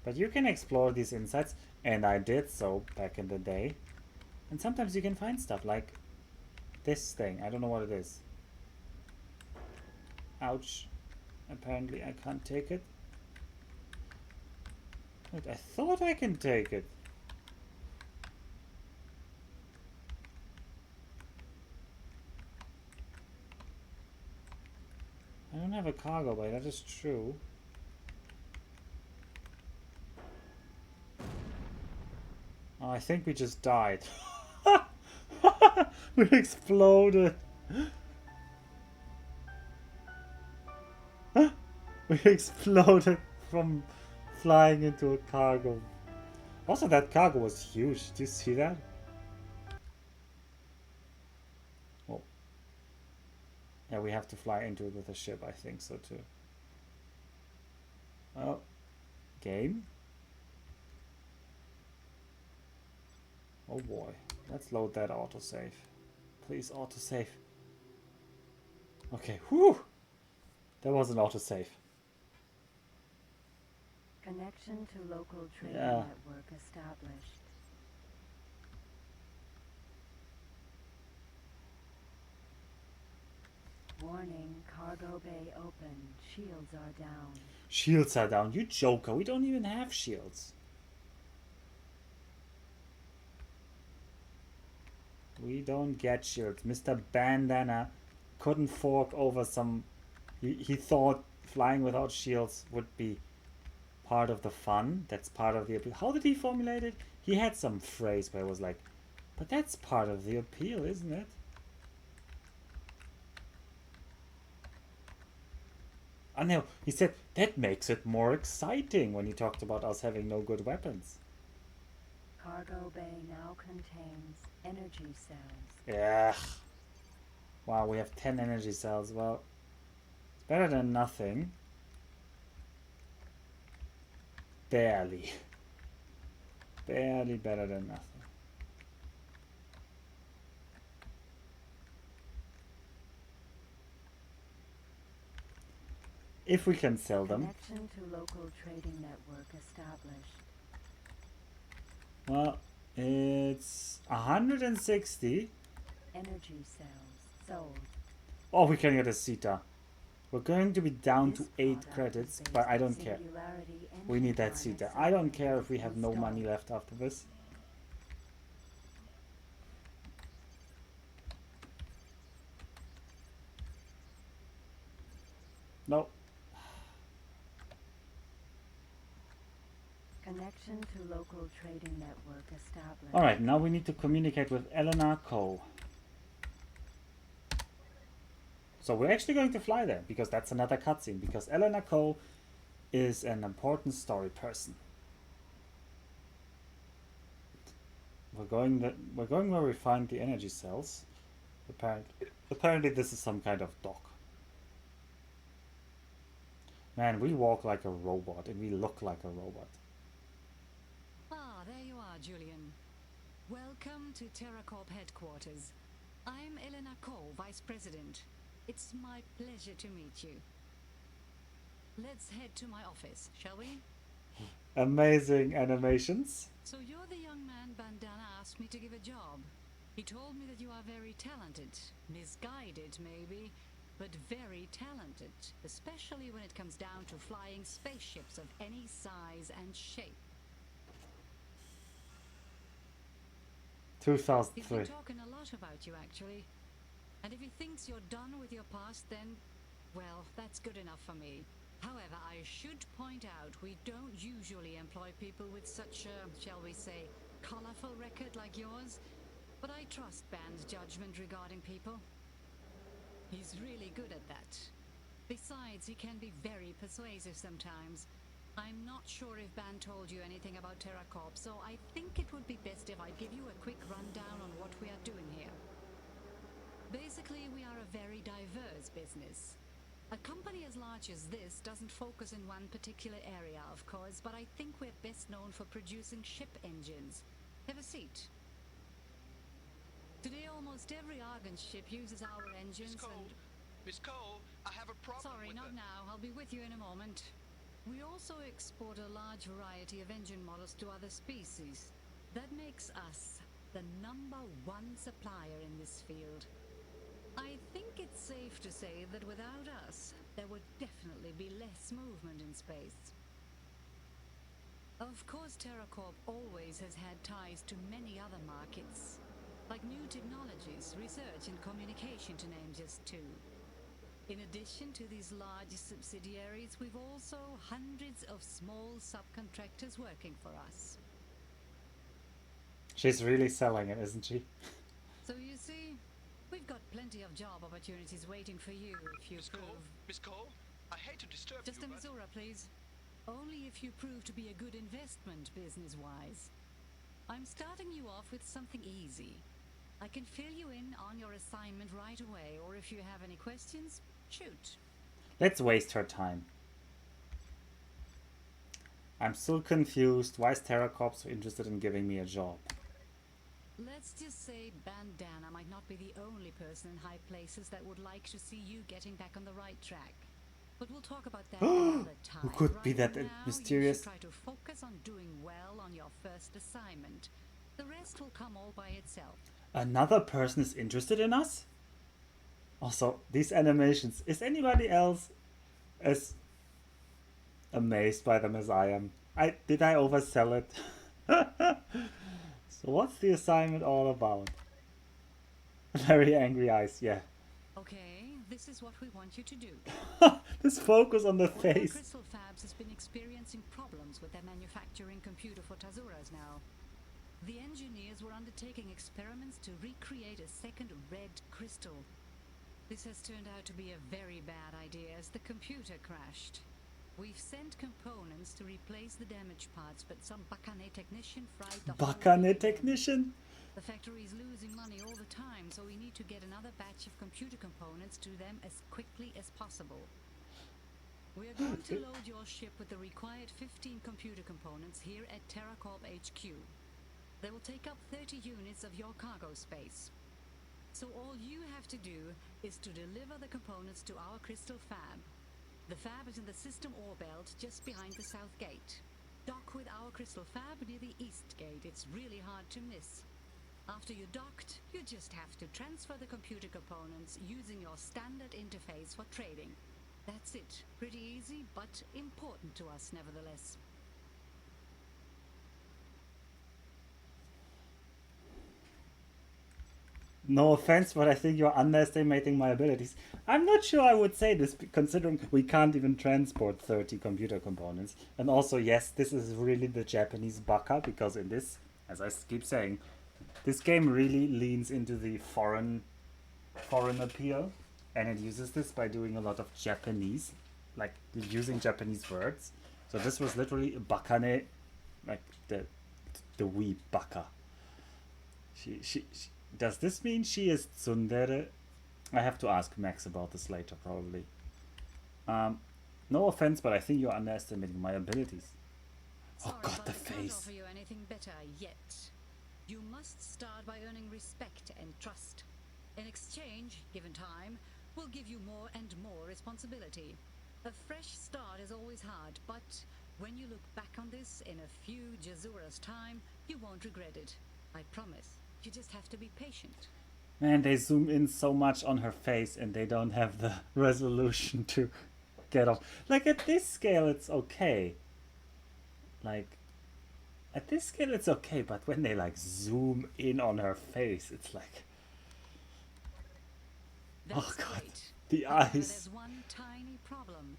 But you can explore these insides, and I did so back in the day. And sometimes you can find stuff like this thing. I don't know what it is. Ouch. Apparently I can't take it. Wait, I thought I can take it. I don't have a cargo bay, that is true. Oh, I think we just died. We exploded. We exploded from flying into a cargo. Also, that cargo was huge. Did you see that? Oh. Yeah, we have to fly into it with a ship. I think so too. Well, game. Oh boy. Let's load that autosave. Please autosave. Okay, whew! That was an autosave. Connection to local trading Yeah. network established. Warning, cargo bay open. Shields are down. Shields are down. You joker, we don't even have shields. We don't get shields. Mr. Bandana couldn't fork over some... He thought flying without shields would be part of the fun. That's part of the appeal. How did he formulate it? He had some phrase where it was like, but that's part of the appeal, isn't it? I know. He said that makes it more exciting when he talked about us having no good weapons. Cargo bay now contains energy cells. Yeah. Wow, we have 10 energy cells. Well, it's better than nothing. Barely. Barely better than nothing. If we can sell them. Connection to local trading network established. Well, it's 160. Energy cells sold. Oh, we can get a CETA. We're going to be down to This 8 product credits, is but I based don't on care. singularity We need that engine CETA. harness I don't care if we software have no money installed. left after this. No. Connection to local trading network established. Alright, now we need to communicate with Eleanor Coe. So we're actually going to fly there, because that's another cutscene, because Eleanor Coe is an important story person. We're going where we find the energy cells. Apparently this is some kind of dock. Man, we walk like a robot and we look like a robot. Ah, there you are, Julian. Welcome to TerraCorp headquarters. I'm Elena Cole, Vice President. It's my pleasure to meet you. Let's head to my office, shall we? Amazing animations. So you're the young man Bandana asked me to give a job. He told me that you are very talented. Misguided, maybe, but very talented. Especially when it comes down to flying spaceships of any size and shape. He's 2003. been talking a lot about you, actually. And if he thinks you're done with your past, then, well, that's good enough for me. However, I should point out we don't usually employ people with such a, shall we say, colorful record like yours. But I trust Band's judgment regarding people. He's really good at that. Besides, he can be very persuasive sometimes. I'm not sure if Band told you anything about TerraCorp, so I think it would be best if I give you a quick rundown on what we are doing here. Basically, we are a very diverse business. A company as large as this doesn't focus in one particular area, of course, but I think we're best known for producing ship engines. Have a seat. Today, almost every Argon ship uses our engines and... Miss Cole, I have a problem Sorry, with not now. I'll be with you in a moment. We also export a large variety of engine models to other species. That makes us the #1 supplier in this field. I think it's safe to say that without us, there would definitely be less movement in space. Of course, TerraCorp always has had ties to many other markets, like new technologies, research and communication, to name just two. In addition to these large subsidiaries, we've also hundreds of small subcontractors working for us. She's really selling it, isn't she? So you see, we've got plenty of job opportunities waiting for you if you prove... Miss Cole, I hate to disturb Just you, a but... Missouri, please. Only if you prove to be a good investment business-wise. I'm starting you off with something easy. I can fill you in on your assignment right away, or if you have any questions, shoot. Let's waste her time. I'm still confused. Why is TerraCorp so interested in giving me a job? Let's just say Bandana might not be the only person in high places that would like to see you getting back on the right track. But we'll talk about that another time. Who could be Right that now, mysterious? You should try to focus on doing well on your first assignment. The rest will come all by itself. Another person is interested in us? Also, these animations. Is anybody else as amazed by them as I am? Did I oversell it? So what's the assignment all about? Very angry eyes, yeah. Okay, this is what we want you to do. This focus on the One of our face. Crystal Fabs has been experiencing problems with their manufacturing computer for Tazuras now. The engineers were undertaking experiments to recreate a second red crystal. This has turned out to be a very bad idea as the computer crashed. We've sent components to replace the damaged parts, but some Bakane technician fried the whole Bakane thing. technician? The factory is losing money all the time, so we need to get another batch of computer components to them as quickly as possible. We are going to load your ship with the required 15 computer components here at TerraCorp HQ. They will take up 30 units of your cargo space. So all you have to do is to deliver the components to our Crystal Fab. The fab is in the system ore belt just behind the south gate. Dock with our Crystal Fab near the east gate. It's really hard to miss. After you're docked, you just have to transfer the computer components using your standard interface for trading. That's it. Pretty easy, but important to us nevertheless. No offense, but I think you're underestimating my abilities. I'm not sure I would say this, considering we can't even transport 30 computer components. And also, yes, this is really the Japanese baka, because in this, as I keep saying, this game really leans into the foreign appeal. And it uses this by doing a lot of Japanese, like using Japanese words. So this was literally bakane, like the wee baka. She does this mean she is tsundere? I have to ask Max about this later, probably. No offense, but I think you're underestimating my abilities. Sorry, Oh god, but the I can't face. offer you anything better yet. You must start by earning respect and trust. In exchange, given time, we'll give you more and more responsibility. A fresh start is always hard, but when you look back on this in a few Jazuras' time, you won't regret it. I promise. You just have to be patient. Man, they zoom in so much on her face and they don't have the resolution to get off. Like at this scale it's okay. Like at this scale it's okay, but when they like zoom in on her face, it's like That's oh god, great. the However, eyes. there's one tiny problem.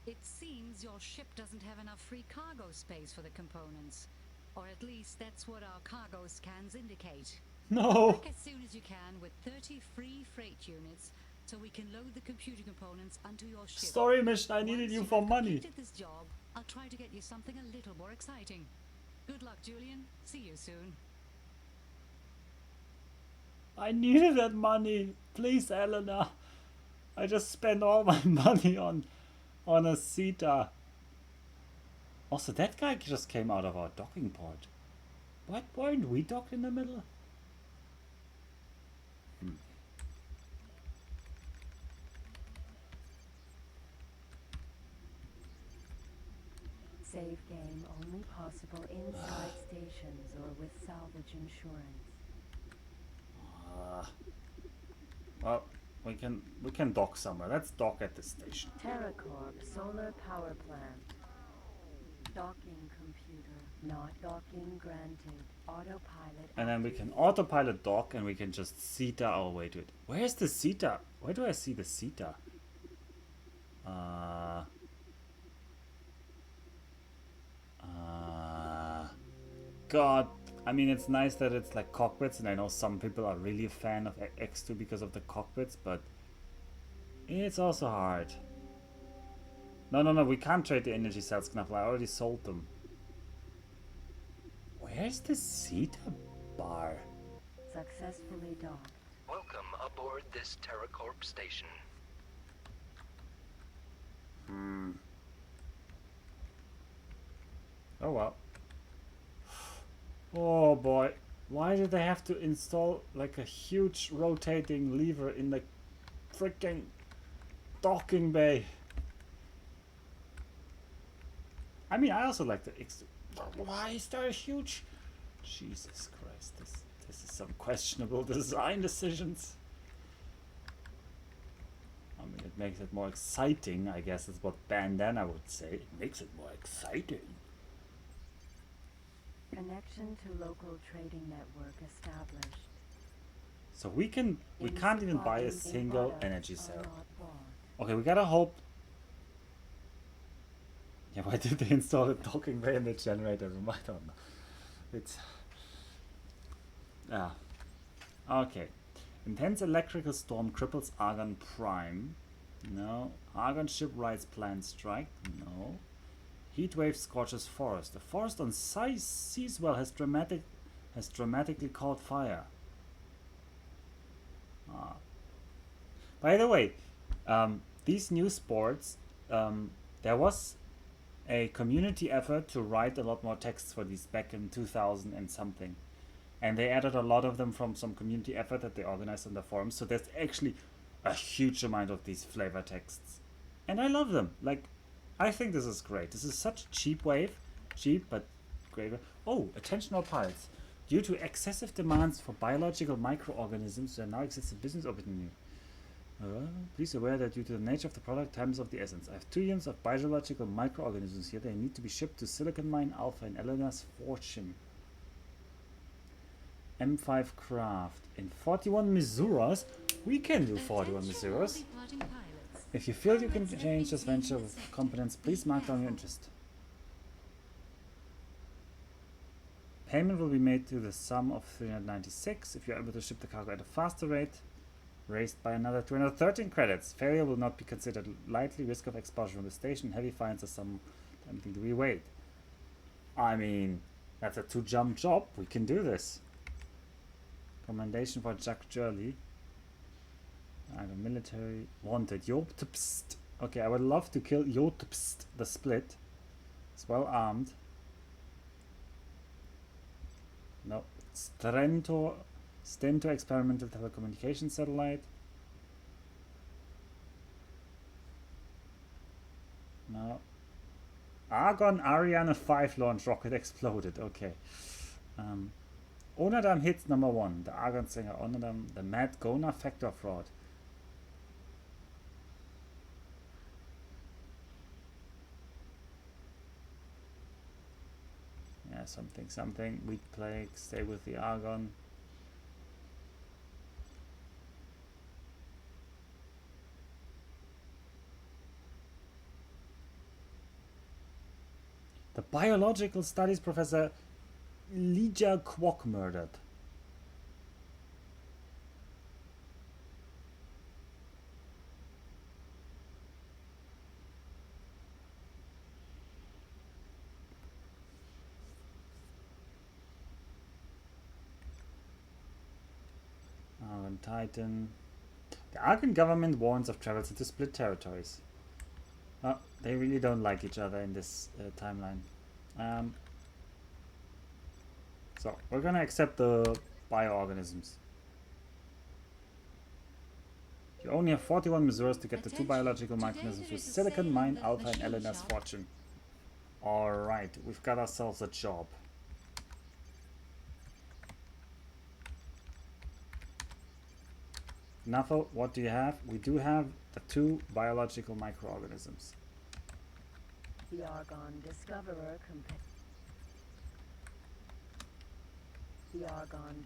It seems your ship doesn't have enough free cargo space for the components. Or at least that's what our cargo scans indicate. No. Back as soon as you can with 30 free freight units so we can load the computer components onto your ship. Story mission, I needed Once you you for have money. completed this job, I'll try to get you something a little more exciting. Good luck, Julian. See you soon. I needed that money. Please, Elena. I just spent all my money on a Sita. Also, that guy just came out of our docking port. What? Weren't we docked in the middle? Save game only possible inside stations or with salvage insurance. Well, we can dock somewhere. Let's dock at the station. TerraCorp solar power plant. Docking computer. Not docking granted. Autopilot. And then we can autopilot dock and we can just Sita our way to it. Where's the Sita? Where do I see the Sita? God. I mean, it's nice that it's like cockpits, and I know some people are really a fan of X2 because of the cockpits, but it's also hard. No, we can't trade the energy cells, Knuffle. I already sold them. Where's the Sita bar? Successfully docked. Welcome aboard this TerraCorp station. Oh well. Oh boy. Why do they have to install like a huge rotating lever in the freaking docking bay? I mean, I also like the X. Why is there a huge? Jesus Christ, this is some questionable design decisions. I mean, it makes it more exciting, I guess is what Bandana would say. It makes it more exciting. Connection to local trading network established. So we can't even buy a single energy cell. Okay, we gotta hope. Yeah, why did they install a docking bay in the generator room? I don't know. It's okay. Intense electrical storm cripples Argon Prime. No. Argon ship rides planned strike. No. Heat wave scorches forest. The forest on Seaswell has dramatically caught fire. By the way, these new sports, there was a community effort to write a lot more texts for these back in 2000 and something. And they added a lot of them from some community effort that they organized on the forums. So there's actually a huge amount of these flavor texts. And I love them. Like, I think this is great. This is such a cheap wave. Cheap, but great. Oh, attention all pilots. Due to excessive demands for biological microorganisms, there now exists a business opportunity. Please aware that due to the nature of the product, time is of the essence. I have 2 units of biological microorganisms here. They need to be shipped to Silicon Mine Alpha in Elena's Fortune. M5 craft in 41 Misuras. We can do 41 Misuras. If you feel you can change this venture with competence, please mark down your interest. Payment will be made to the sum of 396 if you are able to ship the cargo at a faster rate, raised by another 213 credits. Failure will not be considered lightly. Risk of expulsion from the station. Heavy fines are something to be weighed. I mean, that's a 2-jump job. We can do this. Commendation for Jack Jurley. I have a military wanted. Jotpst. Okay, I would love to kill Jotpst, the split. It's well armed. No. Stento experimental telecommunication satellite. No. Argon Ariane 5 launch rocket exploded. Okay. Onadam hits number 1. The Argon singer Onadam. The Mad Gona factor fraud. Yeah, something. Weak plague. Stay with the Argon. The biological studies professor Lydia Kwok murdered. Argon Titan. The Argon government warns of travels into split territories. Oh, they really don't like each other in this timeline. So, we're gonna accept the bioorganisms. You only have 41 Misuras to get the 2 biological microorganisms with Silicon Mine Alpha and Elena's Fortune. Alright, we've got ourselves a job. Nuffle, what do you have? We do have the 2 biological microorganisms. The Argon Discoverer The Argon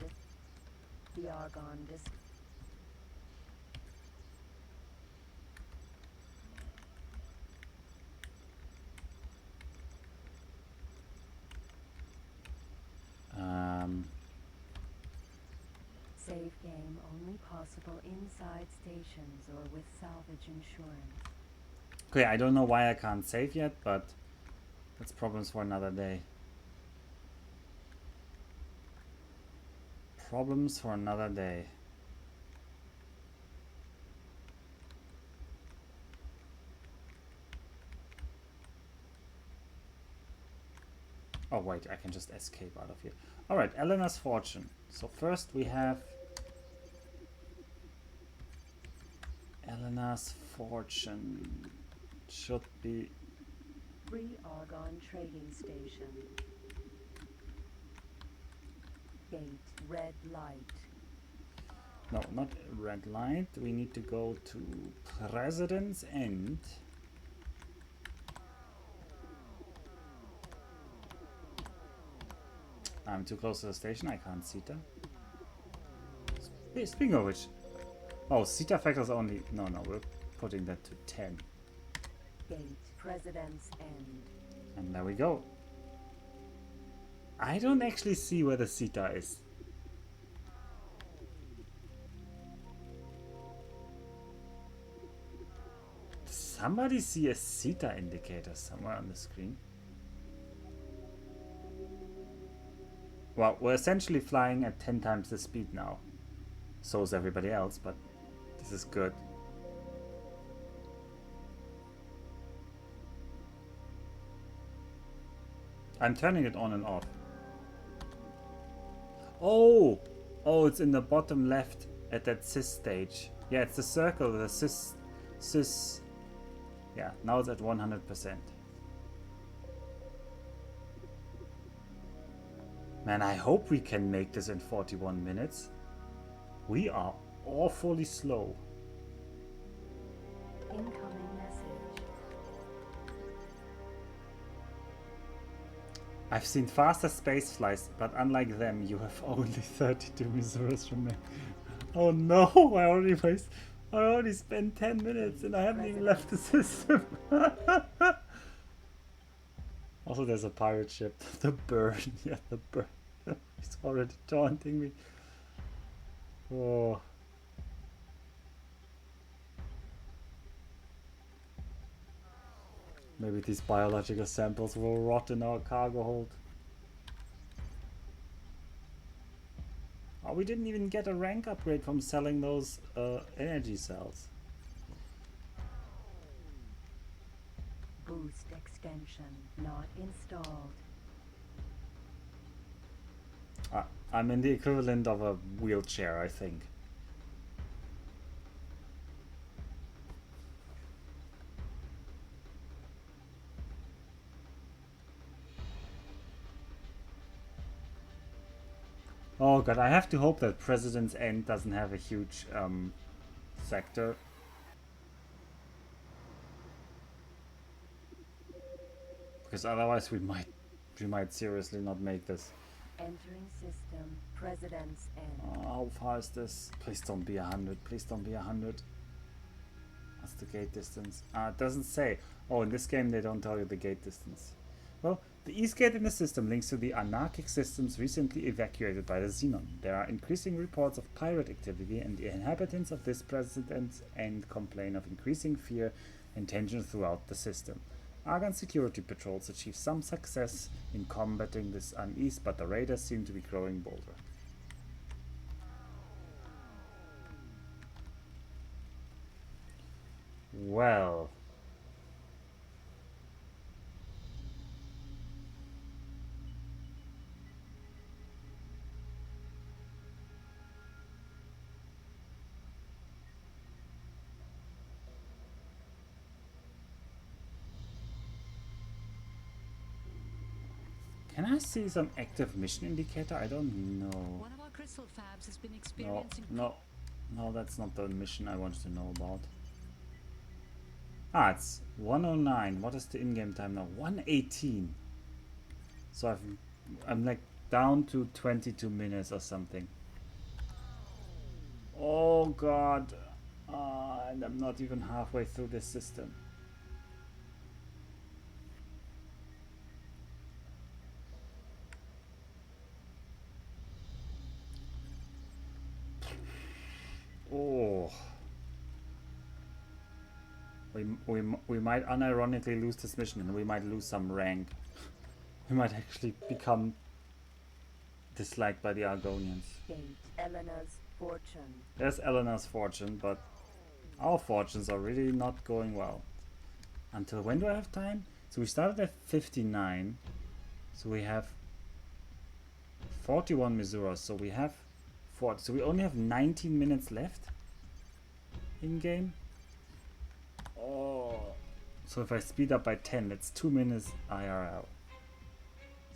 Save game only possible inside stations or with salvage insurance. Okay, I don't know why I can't save yet, but that's problems for another day. Problems for another day. Oh wait, I can just escape out of here. Alright, Eleanor's Fortune. So first we have Eleanor's Fortune. Should be Free Argon Trading Station. Gate, red light. no, not red light. We need to go to President's End. I'm too close to the station. I can't see that. Speaking of which, oh, Sita factors only. No, we're putting that to 10. Gate, President's End. And there we go. I don't actually see where the Sita is. Does somebody see a Sita indicator somewhere on the screen? Well, we're essentially flying at 10 times the speed now. So is everybody else, but this is good. I'm turning it on and off. Oh! Oh, it's in the bottom left at that sys stage. Yeah, it's the circle, the sys. Yeah, now it's at 100%. Man, I hope we can make this in 41 minutes. We are awfully slow. Incoming message. I've seen faster space flights, but unlike them, you have only 32 Missouri's remaining. Oh no, I already spent 10 minutes and I haven't even left the system. Also, there's a pirate ship. The bird. Yeah, the bird. He's already taunting me. Oh. Maybe these biological samples will rot in our cargo hold. Oh, we didn't even get a rank upgrade from selling those energy cells. Boost extension not installed. I'm in the equivalent of a wheelchair, I think. Oh god, I have to hope that President's End doesn't have a huge sector. Because otherwise we might seriously not make this. Entering system, President's End. Oh, how far is this? Please don't be 100. Please don't be 100. What's the gate distance? It doesn't say. Oh, in this game they don't tell you the gate distance. Well, the east gate in the system links to the anarchic systems recently evacuated by the Xenon. There are increasing reports of pirate activity, and the inhabitants of this President's End complain of increasing fear and tension throughout the system. Argon security patrols achieve some success in combating this unease, but the raiders seem to be growing bolder. Well. Can I see some active mission indicator? I don't know. One of our crystal fabs has been No, experiencing... no, that's not the mission I wanted to know about. It's 109. What is the in-game time now? 118. So I'm like down to 22 minutes or something. Oh god. And I'm not even halfway through this system. Oh. We might unironically lose this mission, and we might lose some rank. We might actually become disliked by the Argonians. Gate, Eleanor's Fortune. There's Eleanor's Fortune, but our fortunes are really not going well. Until when do I have time? So we started at 59. So we have 41 Misuras, so we have 40. So we only have 19 minutes left in game. Oh, so if I speed up by 10, that's 2 minutes IRL.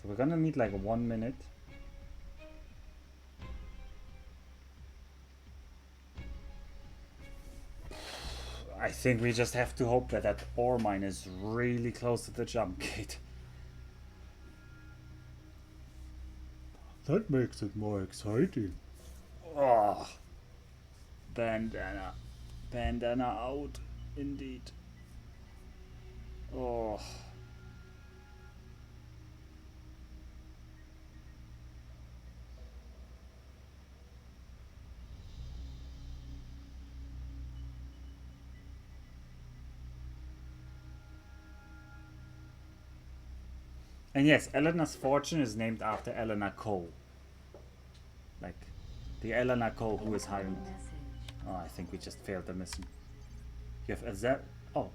So we're gonna need like 1 minute. I think we just have to hope that that ore mine is really close to the jump gate. That makes it more exciting. Oh, bandana. Bandana out, indeed. Oh. And yes, Eleanor's fortune is named after Eleanor Cole. Like, the Eleanor Cole who is hiring. Oh, I think we just failed the mission. You have a oh.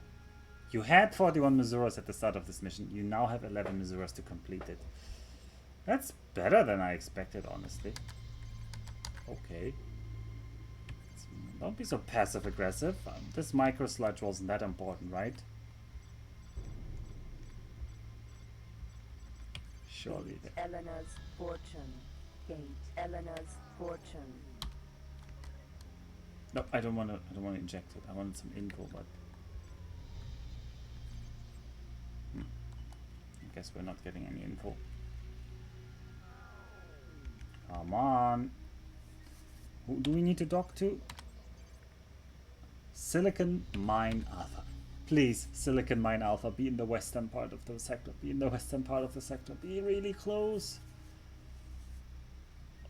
You had 41 Misuras at the start of this mission. You now have 11 Misuras to complete it. That's better than I expected, honestly. Okay. Don't be so passive-aggressive. This micro-sludge wasn't that important, right? Surely. Eleanor's fortune. Gate. Eleanor's fortune. No, I don't want to inject it. I wanted some info, but I guess we're not getting any info. Come on. Who do we need to dock to? Silicon Mine Alpha. Please, Silicon Mine Alpha, be in the western part of the sector. Be in the western part of the sector. Be really close.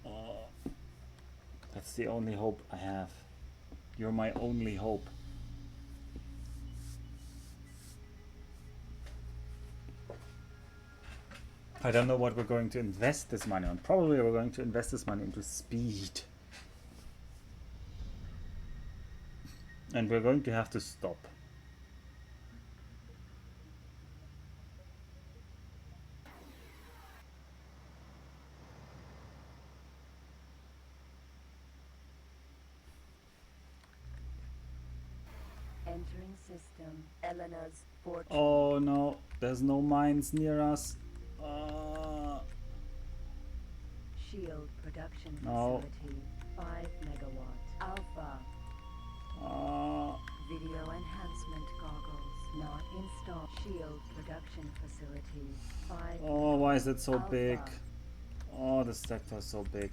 Oh, that's the only hope I have. You're my only hope. I don't know what we're going to invest this money on. Probably we're going to invest this money into speed. And we're going to have to stop. Entering system. Eleanor's fortune. Oh no, there's no mines near us. Shield production No. facility. 5 megawatt. Alpha. Video enhancement goggles not installed. Shield production facility. 5. Oh, why is it so Alpha. big? Oh, the sector is so big.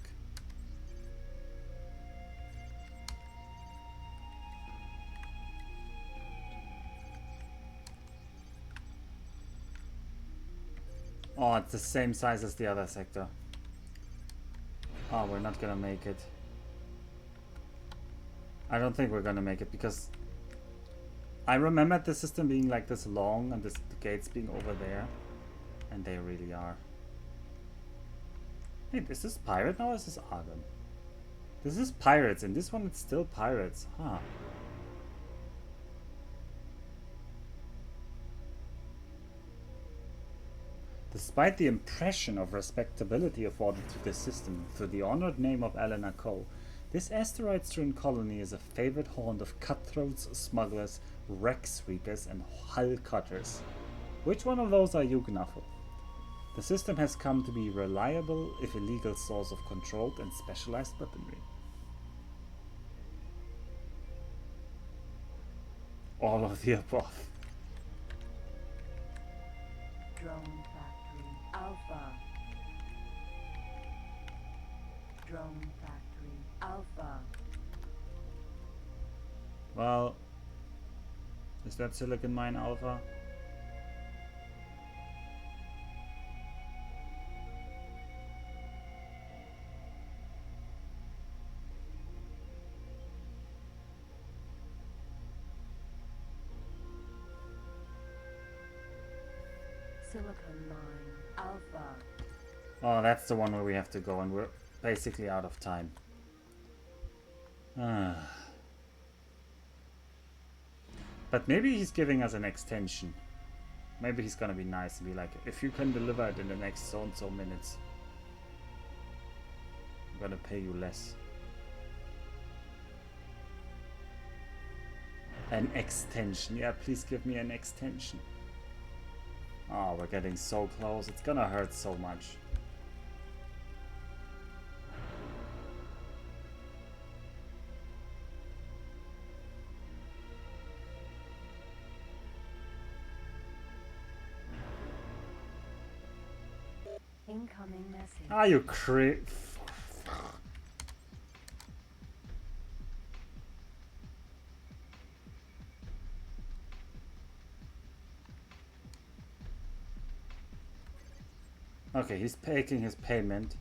Oh, it's the same size as the other sector. Oh, we're not gonna make it. I don't think we're gonna make it because I remember the system being like this long and the gates being over there, and they really are. Wait, is this pirate now or is this Argon? This is pirates, and this one it's still pirates, huh? Despite the impression of respectability afforded to this system through the honored name of Eleanor Cole, this asteroid-strewn colony is a favored haunt of cutthroats, smugglers, wreck sweepers, and hull cutters. Which one of those are you, Gnaffle? The system has come to be a reliable, if illegal, source of controlled and specialized weaponry. All of the above. Drone factory. Alpha. Drone factory. Alpha. Well, is that Silicon Mine Alpha? Silicon mine. Alpha. Oh, that's the one where we have to go, and we're basically out of time. But maybe he's giving us an extension. Maybe he's gonna be nice and be like, if you can deliver it in the next so minutes, I'm gonna pay you less. An extension. Yeah, please give me an extension. Oh, we're getting so close. It's gonna hurt so much. Incoming message. Are you Okay, he's taking his payment.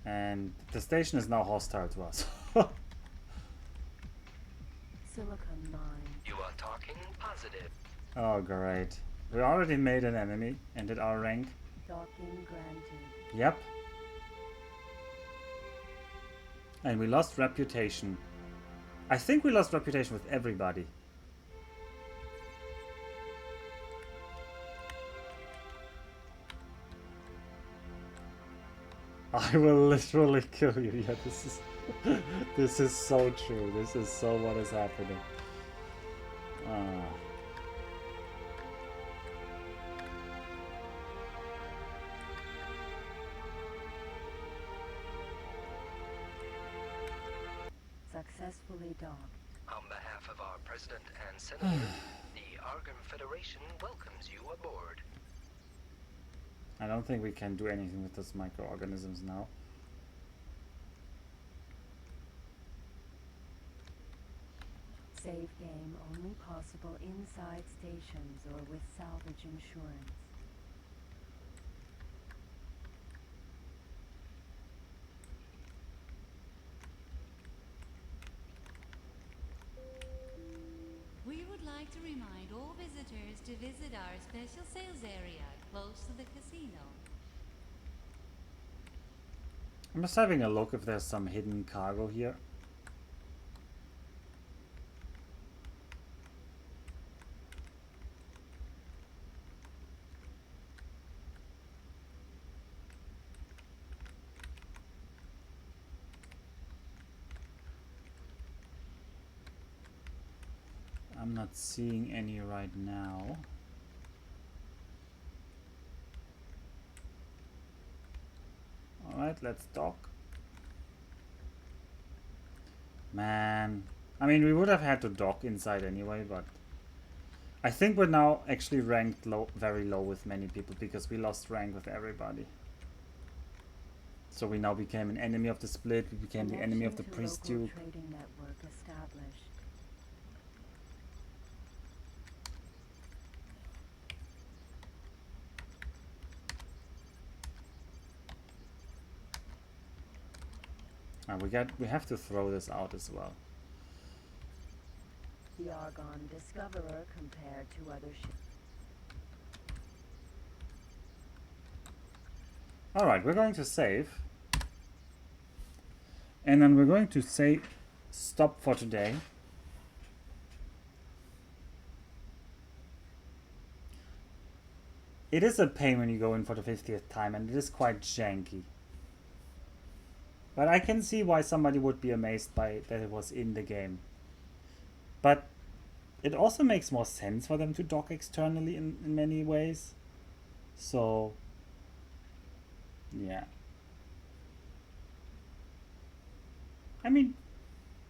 And the station is now hostile to us. Silicon mine. You are talking positive. Oh, great. We already made an enemy and did our rank. Docking granted. Yep. And we lost reputation. I think we lost reputation with everybody. I will literally kill you. Yeah, this is this is so true. This is so what is happening. Successfully docked. On behalf of our president and senator, the Argon Federation welcomes you aboard. I don't think we can do anything with those microorganisms now. Save game only possible inside stations or with salvage insurance. We would like to remind all visitors to visit our special sales area close to the casino. I'm just having a look if there's some hidden cargo here. I'm not seeing any right now. Alright, let's dock. Man. I mean, we would have had to dock inside anyway, but I think we're now actually ranked low, very low with many people because we lost rank with everybody. So we now became an enemy of the split, we became the enemy of the priest duke. Trading network established. We have to throw this out as well. The Argon Discoverer compared to other ships. Alright, we're going to save. And then we're going to say stop for today. It is a pain when you go in for the 50th time, and it is quite janky. But I can see why somebody would be amazed by that it was in the game. But it also makes more sense for them to dock externally in many ways. So, yeah. I mean,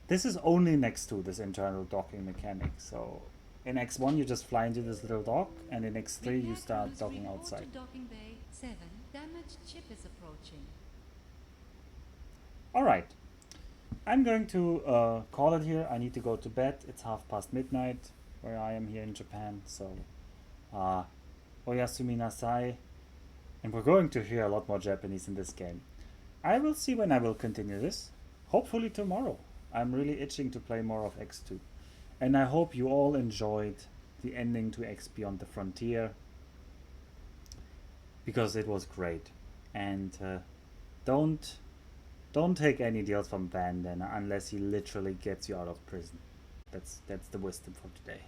this is only next to this internal docking mechanic. So, in X1 you just fly into this little dock, and in X3 you start docking outside. Docking Bay 7, damaged ship is approaching. Alright, I'm going to call it here. I need to go to bed. It's midnight where I am here in Japan. So, oyasumi nasai. And we're going to hear a lot more Japanese in this game. I will see when I will continue this. Hopefully tomorrow. I'm really itching to play more of X2. And I hope you all enjoyed the ending to X Beyond the Frontier. Because it was great. And don't take any deals from Van Den unless he literally gets you out of prison. That's the wisdom for today.